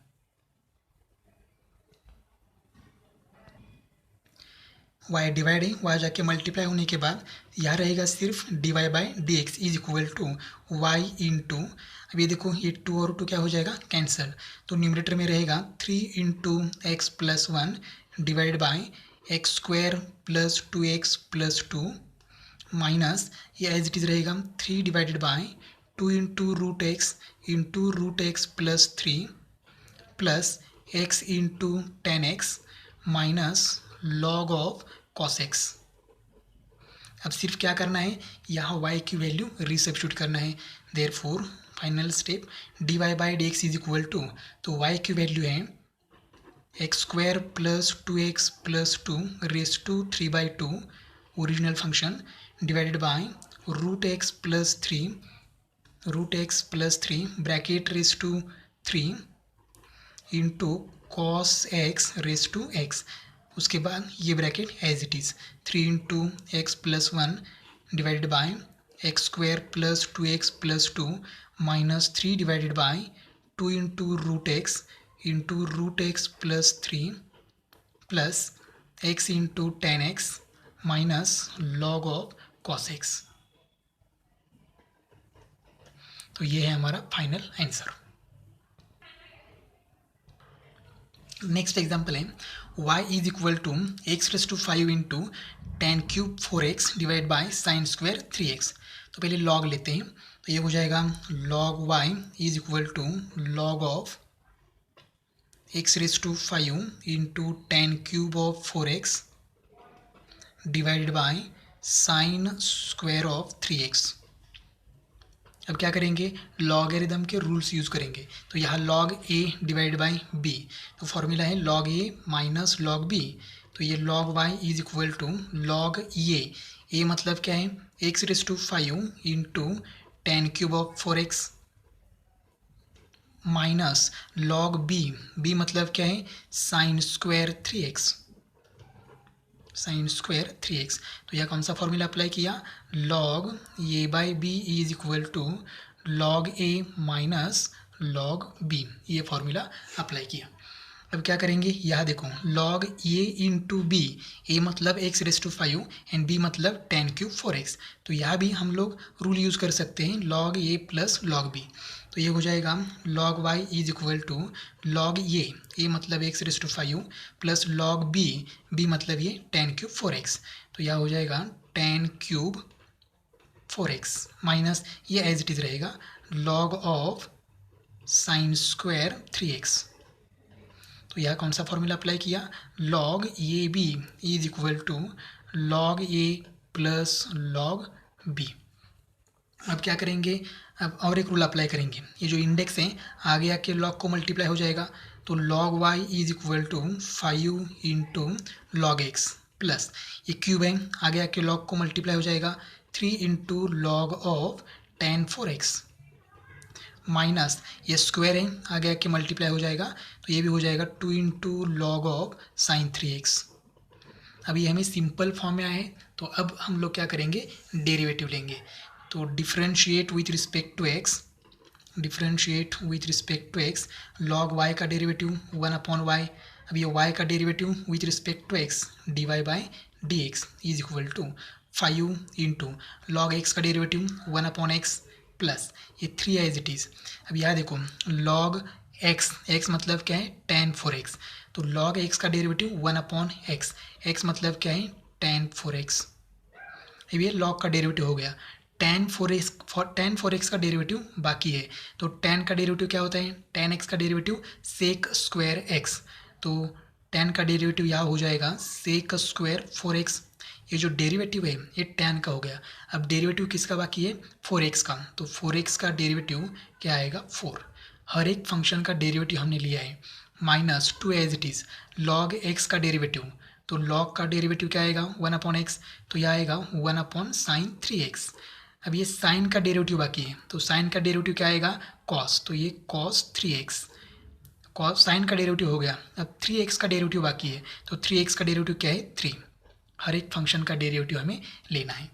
वाई डिवाइड है, वाई जाके मल्टीप्लाई होने के बाद यहाँ रहेगा सिर्फ d y by d x is equal to y into, अब ये देखो ये 2 और 2 क्या हो जाएगा, कैंसल। तो न्यूमरेटर में रहेगा 3 into x plus 1 divide by x square plus 2x plus 2 minus ये एज इट इज़ रहेगा 3 divided by 2 into root x plus 3 plus x into 10x minus log of cos x. अब सिर्फ क्या करना है, यहाँ y की वैल्यू रिसब्स्टिट्यूट करना है। Therefore final step d y by d x is equal to, तो y की वैल्यू है x square plus 2x plus 2 raise to 3/2 original function divided by root x plus 3 bracket raise to 3 into cos x raise to x, उसके बाद ये bracket as it is 3 into x plus 1 divided by x square plus 2x plus 2 minus 3 divided by 2 into root x plus 3 plus x into 10x minus log of cos x. तो ये है हमारा final answer. Next example है y is equal to x raise to 5 into tan cube 4x divide by sine square 3x। तो पहले log लेते हैं, तो ये हो जाएगा log y is equal to log of x raise to 5 into tan cube of 4x divided by sine square of 3x। अब क्या करेंगे, लॉगरिदम के रूल्स यूज़ करेंगे। तो यहाँ log a divide by b, तो फॉर्मूला है log a minus log b। तो ये log y is equal to log a मतलब क्या है, x raise to 5 into tan cube of 4x minus log b मतलब क्या है, साइन स्क्वायर 3x। तो यह कौन सा फॉर्मूला अप्लाई किया, log a by b is equal to log a minus log b, ये फॉर्मूला अप्लाई किया। अब क्या करेंगे, यहाँ देखो log a into b, a मतलब x raise to 5 and b मतलब टेन क्यूब 4x। तो यहाँ भी हम लोग रूल यूज़ कर सकते हैं log a plus log b। तो ये हो जाएगा log y is equal to log a मतलब x raise to 5 plus log b मतलब ये टेन क्यूब 4x। तो यह हो जाएगा टेन क्यूब 4x माइनस ये एज इट इज़ रहेगा log of sine square 3x। तो यह कौन सा फॉर्मूला अप्लाई किया, log a b is equal to log a plus log b। अब क्या करेंगे, अब और एक रूल अप्लाई करेंगे, ये जो इंडेक्स है आगे आके लॉग को मल्टीप्लाई हो जाएगा। तो log y is equal to 5 into log x plus ये क्यूब है आगे आके लॉग को मल्टीप्लाई हो जाएगा 3 into log of tan 4x minus ये स्क्वायर है आगे आके मल्टीप्लाई हो जाएगा, तो ये भी हो जाएगा 2 into log of sign 3x। अब ये हमें सिंपल फॉर्म में आए, तो अब हम लोग क्या करेंगे, डेरिवेटिव लेंगे। तो differentiate with respect to x, log y का डेरिवेटिव 1/y। अब ये y का derivative with respect to x dy by d x is equal to 5 into log x का डेरिवेटिव 1/x प्लस ये 3 एज इट इज़। अब यहाँ देखो log x मतलब क्या है, टेन 4x। तो लॉग x का डेरिवेटिव 1/x, x मतलब क्या है, टेन 4x। अब ये लॉग का डेरिवेटिव हो गया, टेन 4x का डेरिवेटिव बाकी है। तो टेन का डेरिवेटिव क्या होता है, टेन एक्स का डेरिवेटिव सेक स्क्वायर एक्स। तो टेन का डेरिवेटिव यहाँ हो जाएगा सेक स्क्वायर 4x। ये जो डेरिवेटिव है ये टेन का हो गया। अब डेरिवेटिव किसका बाकी है, 4x का। तो 4x का डेरिवेटिव क्या आएगा, 4। हर एक फंक्शन का डेरिवेटिव हमने लिया है minus 2 as it is log x का डेरिवेटिव। तो लॉग का डेरिवेटिव क्या आएगा, 1/x। तो यह आएगा 1/sin 3x। अब ये साइन का डेरिवेटिव बाकी है, तो साइन का डेरिवेटिव क्या आएगा, कॉस। तो ये कॉस 3x, कॉस साइन का डेरिवेटिव हो गया। अब 3x का डेरिवेटिव बाकी है, तो 3x का डेरिवेटिव क्या है, 3। हर एक फंक्शन का डेरिवेटिव हमें लेना है।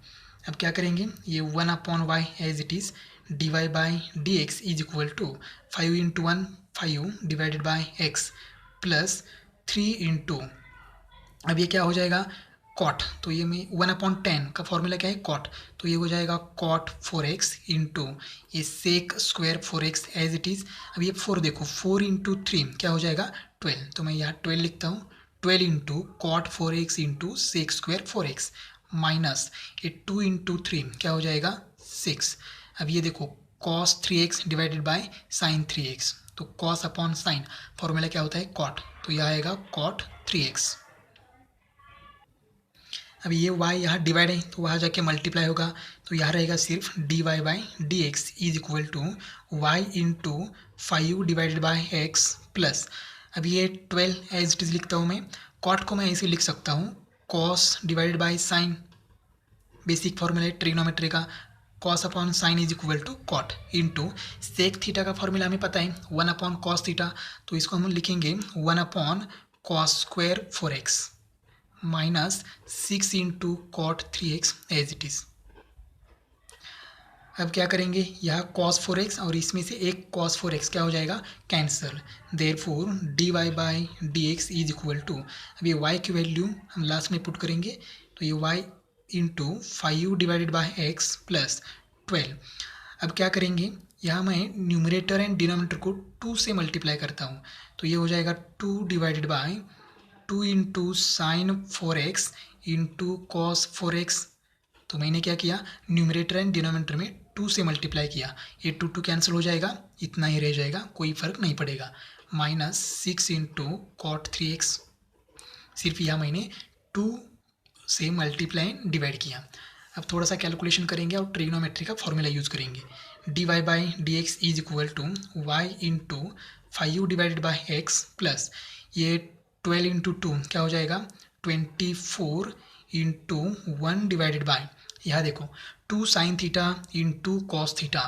अब क्या करेंगे, ये 1/y as it is dy by d x is equal to 5 into 1 5 divided by x plus 3 into, अब ये क्या हो जाएगा, कॉट, तो ये में 1/10 का फॉर्मूला क्या है कॉट, तो ये हो जाएगा कॉट 4x इंटू ये sec square 4x as it is. अब ये 4 देखो 4 इंटू 3 क्या हो जाएगा 12, तो मैं यहाँ 12 लिखता हूँ, 12 into cot 4x into sec square 4x minus ये 2 इंटू 3 क्या हो जाएगा 6। अब ये देखो cos 3x divided by sine 3x, तो कॉस अपॉन साइन फॉर्मूला क्या होता है कॉट, तो यह आएगा कॉट 3x। अब ये y यहाँ डिवाइड है तो वहाँ जाके मल्टीप्लाई होगा, तो यहाँ रहेगा सिर्फ dy by d x is equal to y into 5 divided by x plus, अब ये 12 एज इट इज़ लिखता हूँ मैं, कॉट को मैं ऐसे लिख सकता हूँ cos divided by sine, basic formula है ट्रिग्नोमेट्री का, cos upon sine is equal to cot into sec theta का फॉर्मूला हमें पता है 1/cos थीटा, तो इसको हम लिखेंगे 1/cos square 4x minus 6 into cot 3x as it is. अब क्या करेंगे, यहाँ cos 4x और इसमें से एक cos 4x क्या हो जाएगा cancel, therefore dy by d x is equal to, अब ये y की वैल्यू हम लास्ट में पुट करेंगे, तो ये y into 5 divided by x plus 12। अब क्या करेंगे, यहाँ मैं न्यूमरेटर एंड डिनोमिनेटर को 2 से मल्टीप्लाई करता हूँ, तो ये हो जाएगा 2 divided by 2 into sign 4x into cos 4x, तो मैंने क्या किया न्यूमरेटर एंड डिनोमिनेटर में 2 से मल्टीप्लाई किया, ये 2 कैंसिल हो जाएगा, इतना ही रह जाएगा, कोई फ़र्क नहीं पड़ेगा, माइनस 6 इंटू कॉट 3x, सिर्फ यहाँ मैंने 2 से मल्टीप्लाई डिवाइड किया। अब थोड़ा सा कैलकुलेशन करेंगे और ट्रिग्नोमेट्री का फॉर्मूला यूज़ करेंगे, dy by d x is equal to y into 5 divided by x plus ये 12 इंटू 2 क्या हो जाएगा 24 इंटू 1 डिवाइडेड बाई, यहाँ देखो 2 sign theta into cos theta,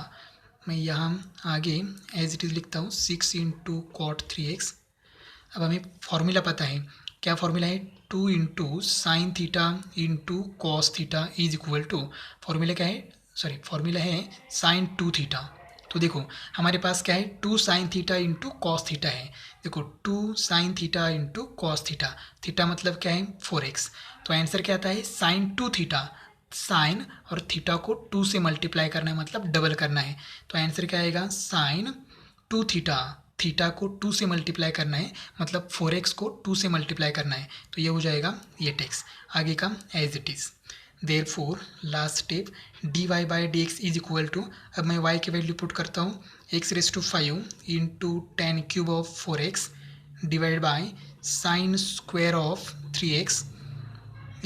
मैं यहाँ आगे एज इट इज़ लिखता हूँ 6 इंटू कॉट 3x। अब हमें फॉर्मूला पता है, क्या फॉर्मूला है 2 into sine theta into cos theta is equal to, formula क्या है फॉर्मूला है साइन 2 थीटा, तो देखो हमारे पास क्या है 2 sign theta into cos theta है, देखो 2 sign theta into cos theta, theta मतलब क्या है 4x, तो आंसर क्या आता है साइन 2 थीटा, साइन और थीटा को 2 से मल्टीप्लाई करना है मतलब डबल करना है, तो आंसर क्या आएगा साइन 2 थीटा, थीटा को 2 से मल्टीप्लाई करना है मतलब 4x को 2 से मल्टीप्लाई करना है, तो ये हो जाएगा ये टेक्स, आगे का as it is. Therefore last step dy by d x is equal to, अब मैं y की वैल्यू पुट करता हूँ x⁵ into 10 cube of 4x divide by sine square of 3x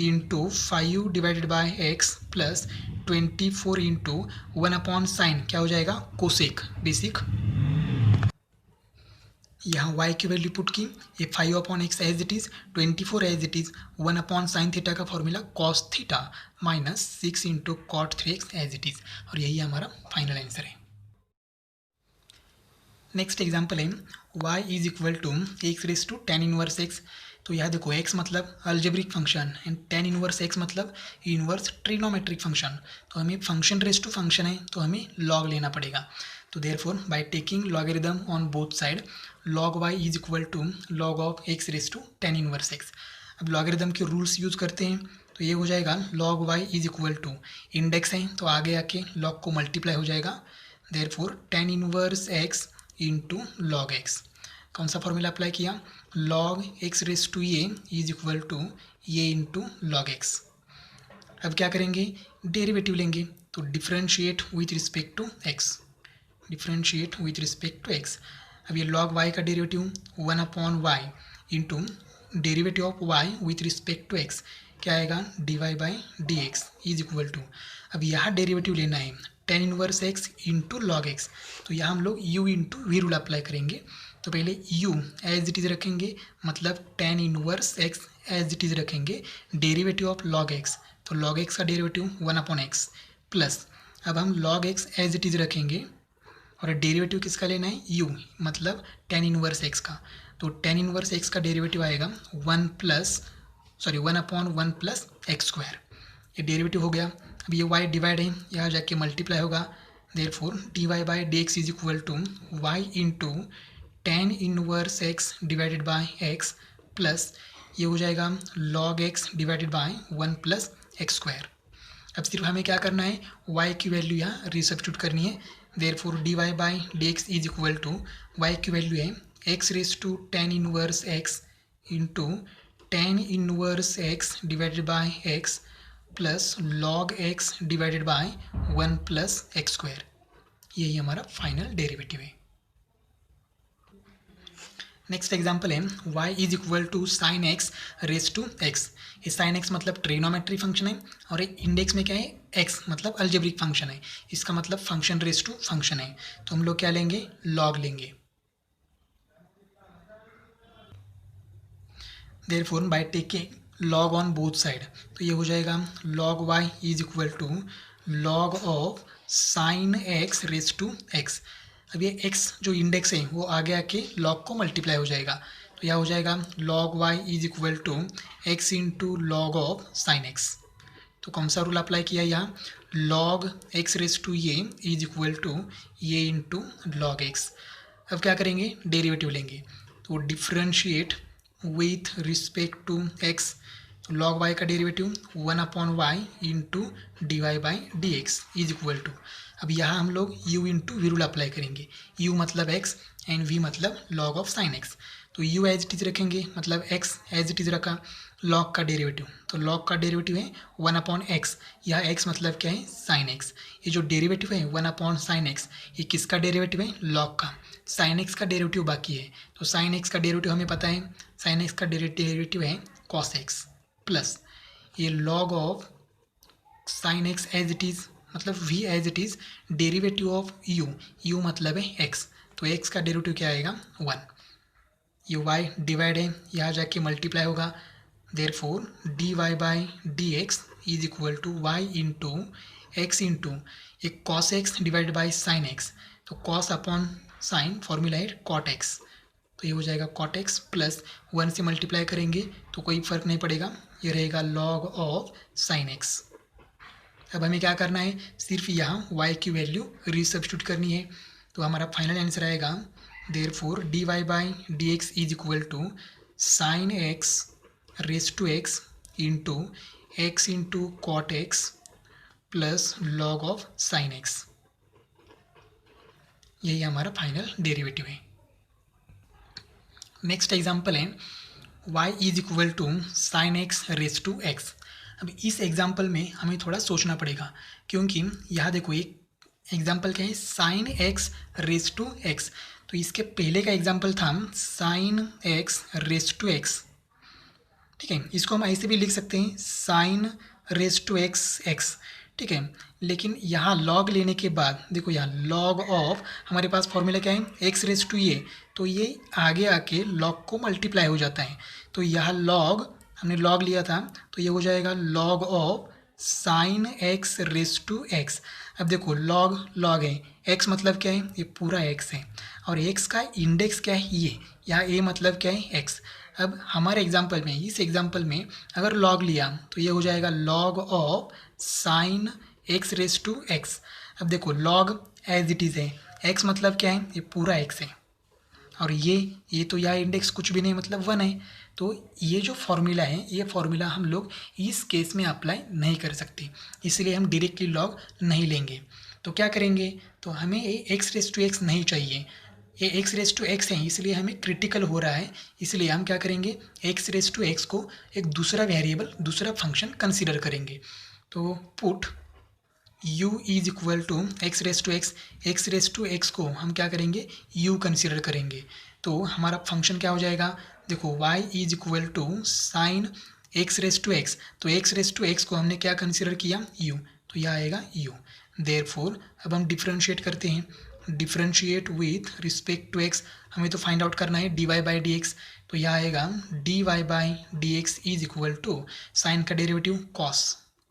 into 5 divided by x plus 24 into 1/साइन क्या हो जाएगा cosec basic, यहाँ y की वैल्यू पुट की, ये 5/x as it is, 24 as it is, 1/साइन थीटा का formula cos theta minus 6 into cot 3x as it is, और यही हमारा फाइनल आंसर है। नेक्स्ट एग्जाम्पल है y is equal to x⁻tan inverse x, तो यहाँ देखो x मतलब algebraic function and tan inverse x मतलब इनवर्स ट्रिग्नोमेट्रिक फंक्शन, तो हमें फंक्शन रेस टू फंक्शन है तो हमें लॉग लेना पड़ेगा, तो therefore by taking logarithm on both side log y is equal to log of x⁻tan inverse x। अब लॉगरिदम के रूल्स यूज़ करते हैं, तो ये हो जाएगा log y is equal to, index है तो आगे आके log को मल्टीप्लाई हो जाएगा, therefore tan inverse x into log x, कौन सा फॉर्मूला अप्लाई किया log x⁻a is equal to ये इंटू लॉग एक्स। अब क्या करेंगे डेरिवेटिव लेंगे, तो differentiate with respect to x, differentiate with respect to x। अब ये log y का derivative 1/y into derivative of y with respect to x क्या आएगा dy by d x is equal to, अब यहाँ डेरिवेटिव लेना है tan inverse x into log x, तो यहाँ हम लोग u into v rule apply करेंगे, तो पहले u एज इट इज़ रखेंगे मतलब tan inverse x as it is रखेंगे, डेरिवेटिव ऑफ log x, तो log x का डेरिवेटिव 1/x प्लस, अब हम log x as it is रखेंगे और डेरिवेटिव किसका लेना है u मतलब tan इनवर्स x का, तो tan इनवर्स x का डेरिवेटिव आएगा 1/1 प्लस एक्स स्क्वायर, ये डेरिवेटिव हो गया। अब ये y डिवाइड है यहाँ जाके मल्टीप्लाई होगा, therefore dy by d x is equal to y into tan inverse x divided by x plus ये हो जाएगा log x divided by 1 plus x square. अब सिर्फ हमें क्या करना है, y की वैल्यू यहाँ रिसब्स्टिट्यूट करनी है। Therefore dy by dx is equal to y की वैल्यू है x raise to tan inverse x into tan inverse x divided by x plus log x divided by 1 plus x square. यही हमारा final derivative है। Next example है y is equal to sine x raise to x. ये sine x मतलब trigonometry function है और एक index में क्या है, x मतलब अलजेब्रिक फंक्शन है। इसका मतलब फंक्शन रेज टू फंक्शन है, तो हम लोग क्या लेंगे, log लेंगे। Therefore by taking log on both side, तो ये हो जाएगा log y is equal to log of sine x raise to x. अब ये x जो इंडेक्स है वो आगे आके log को मल्टीप्लाई हो जाएगा, तो यह हो जाएगा log y is equal to x into log of sine x. तो कौन सा रूल अप्लाई किया यहाँ, log x रेज टू ये इज इक्वल टू ये इंटू लॉग एक्स। अब क्या करेंगे, डेरिवेटिव लेंगे, तो differentiate with respect to x। तो log y का derivative 1 upon y into d y by d x is equal to, अब यहाँ हम लोग u into v rule apply करेंगे। u मतलब x एंड v मतलब log ऑफ साइन x। तो u एज इट इज रखेंगे, मतलब x एज इट इज रखा, log का डेरिवेटिव, तो log का डेरिवेटिव है 1 अपॉन एक्स। यह x मतलब क्या है, साइन x। ये जो डेरिवेटिव है 1 अपॉन साइन x, ये किसका डेरिवेटिव है, log का। साइन x का डेरिवेटिव बाकी है, तो साइन x का डेरिवेटिव हमें पता है, साइन x का डेरिवेटिव है cos x प्लस ये log of sine x as it is मतलब v as it is derivative of u मतलब है x, तो x का डेरिवेटिव क्या आएगा 1। ये y डिवाइड है, यहाँ जाके मल्टीप्लाई होगा, therefore dy by d x is equal to y into x into एक cos x divide by sine x, तो cos अपॉन साइन फॉर्मूला है cot x, तो ये हो जाएगा cot x प्लस 1 से मल्टीप्लाई करेंगे तो कोई फर्क नहीं पड़ेगा, ये रहेगा log ऑफ साइन x। अब हमें क्या करना है, सिर्फ यहाँ y की वैल्यू रिसब्स्टिट्यूट करनी है, तो हमारा फाइनल आंसर आएगा therefore dy by d x is equal to sine x raise to x into x into cot x plus log of sine x. यही हमारा फाइनल डेरिवेटिव है। नेक्स्ट एग्जाम्पल है y is equal to sine x raise to x. अब इस example में हमें थोड़ा सोचना पड़ेगा, क्योंकि यहाँ देखो एक एग्जाम्पल क्या है, sine x raise to x, तो इसके पहले का एग्जाम्पल था sine x raise to x, ठीक है। इसको हम ऐसे भी लिख सकते हैं sine raise to x x, ठीक है। लेकिन यहाँ log लेने के बाद देखो यहाँ log ऑफ हमारे पास फॉर्मूला क्या है, x रेज टू ये, तो ये आगे आके log को मल्टीप्लाई हो जाता है, तो यहाँ log हमने log लिया था, तो ये हो जाएगा log of sine x raise to x. अब देखो log है, x मतलब क्या है, ये पूरा x है, और x का इंडेक्स क्या है, ये यहाँ a मतलब क्या है, x। अब हमारे एग्जाम्पल में, इस एग्जाम्पल में अगर log लिया तो ये हो जाएगा log of sine x raise to x. अब देखो log एज इट इज़ है, x मतलब क्या है, ये पूरा x है, और ये तो यहाँ इंडेक्स कुछ भी नहीं मतलब 1 है, तो ये जो फॉर्मूला है ये फॉर्मूला हम लोग इस केस में अप्लाई नहीं कर सकते, इसलिए हम डायरेक्टली log नहीं लेंगे। तो क्या करेंगे, तो हमें ये x रेज टू एक्स नहीं चाहिए, ये x रेज टू एक्स है इसलिए हमें क्रिटिकल हो रहा है, इसलिए हम क्या करेंगे, x रेज टू एक्स को एक दूसरा वेरिएबल दूसरा फंक्शन कंसिडर करेंगे। तो put u is equal to x raise to x को हम क्या करेंगे, u कंसिडर करेंगे, तो हमारा फंक्शन क्या हो जाएगा, देखो y is equal to sine x raise to x, तो एक्स रेज टू एक्स को हमने क्या कंसिडर किया, u, तो यह आएगा u। देयरफॉर अब हम डिफ्रेंशिएट करते हैं, differentiate with respect to x, हमें तो फाइंड आउट करना है dy बाई डी एक्स, तो यह आएगा dy by d x is equal to sine का डेरिवेटिव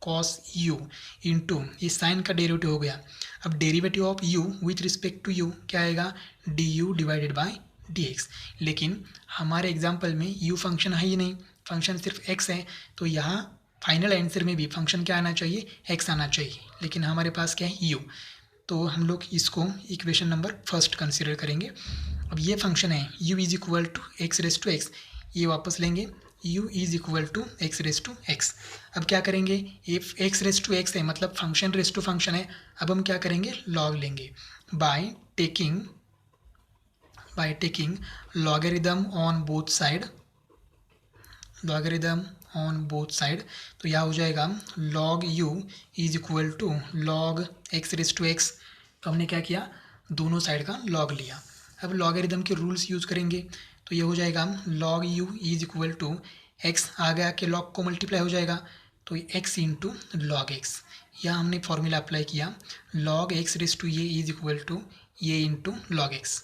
cos u इंटू ये साइन का डेरिवेटिव हो गया। अब derivative of u with respect to u क्या आएगा, du डिवाइडेड बाई dx, लेकिन हमारे एग्जाम्पल में u फंक्शन है ही नहीं, फंक्शन सिर्फ x है, तो यहाँ फाइनल आंसर में भी फंक्शन क्या आना चाहिए, x आना चाहिए, लेकिन हमारे पास क्या है u, तो हम लोग इसको इक्वेशन नंबर फर्स्ट कंसिडर करेंगे। अब ये फंक्शन है u is equal to x raise to x, ये वापस लेंगे, u is equal to x raise to x. अब क्या करेंगे, if x raise to x है मतलब फंक्शन रेस टू फंक्शन है, अब हम क्या करेंगे, लॉग लेंगे by taking logarithm on both side, logarithm on both side. तो यह हो जाएगा log u is equal to log x raise to x। तो हमने क्या किया, दोनों साइड का log लिया। अब लॉगरिदम के रूल्स यूज़ करेंगे, तो ये हो जाएगा log u is equal to x, आगे आके log को मल्टीप्लाई हो जाएगा, तो x इंटू लॉग एक्स। यहाँ हमने फॉर्मूला अप्लाई किया, log x रेस टू ये इज इक्वल टू ये इंटू लॉग एक्स।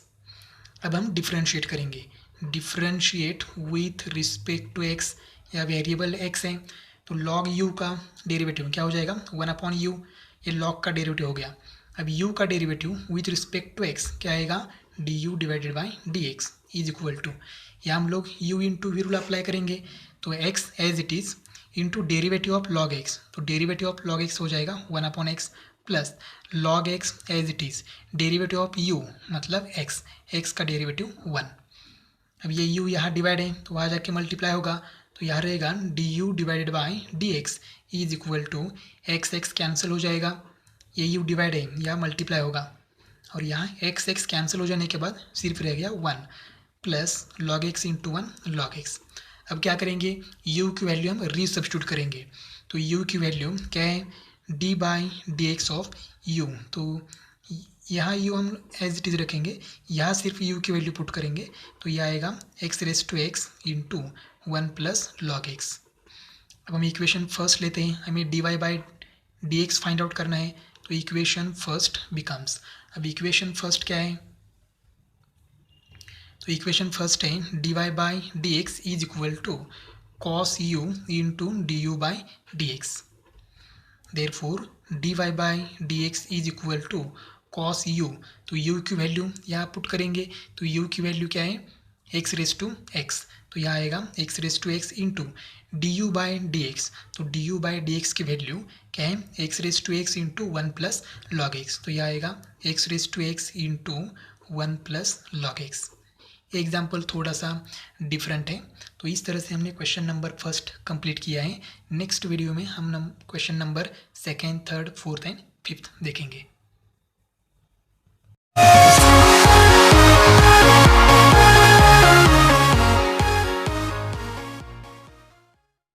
अब हम डिफ्रेंशिएट करेंगे, differentiate with respect to x, या वेरिएबल एक्स है तो log u का डेरिवेटिव क्या हो जाएगा, 1/u, ये log का डेरिवेटिव हो गया। अब u का derivative with respect to x क्या आएगा, du divided by dx is equal to, या हम लोग u into v rule apply करेंगे, तो x as it is into derivative of log x, तो डेरिवेटिव ऑफ log x हो जाएगा 1/x plus log x as it is derivative of u मतलब x का डेरिवेटिव 1। अब ये u यहाँ डिवाइड है तो वहाँ जाके मल्टीप्लाई होगा, तो यहाँ रहेगा du divided by dx is equal to x cancel हो जाएगा, ये u डिवाइड है यहाँ मल्टीप्लाई होगा, और यहाँ x कैंसिल हो जाने के बाद सिर्फ रह गया 1 plus log x into 1 log x। अब क्या करेंगे, u की वैल्यू हम रीसब्स्टिट्यूट करेंगे, तो u की वैल्यू क्या है, d by d x of u, तो यहाँ u हम एज इट इज़ रखेंगे, यहाँ सिर्फ u की वैल्यू पुट करेंगे, तो यह आएगा x raise to x into 1 plus log x। अब हम इक्वेशन फर्स्ट लेते हैं, हमें dy by d x find out करना है, तो इक्वेशन फर्स्ट बिकम्स, अब इक्वेशन फर्स्ट क्या है, तो इक्वेशन फर्स्ट है dy by d x is equal to cos u into du by d x. Therefore dy by d x is equal to cos u, तो u की value यहाँ put करेंगे, तो u की वैल्यू क्या है, x raise to x, तो यहाँ आएगा x raise to x into du by d x, तो du बाई डी एक्स की वैल्यू क्या है, x raise to x into 1 plus log x, तो यह आएगा x raise to x into 1 plus log x. Example थोड़ा सा different है, तो इस तरह से हमने क्वेश्चन नंबर फर्स्ट कंप्लीट किया है। नेक्स्ट वीडियो में हम question number second, third, fourth and fifth देखेंगे।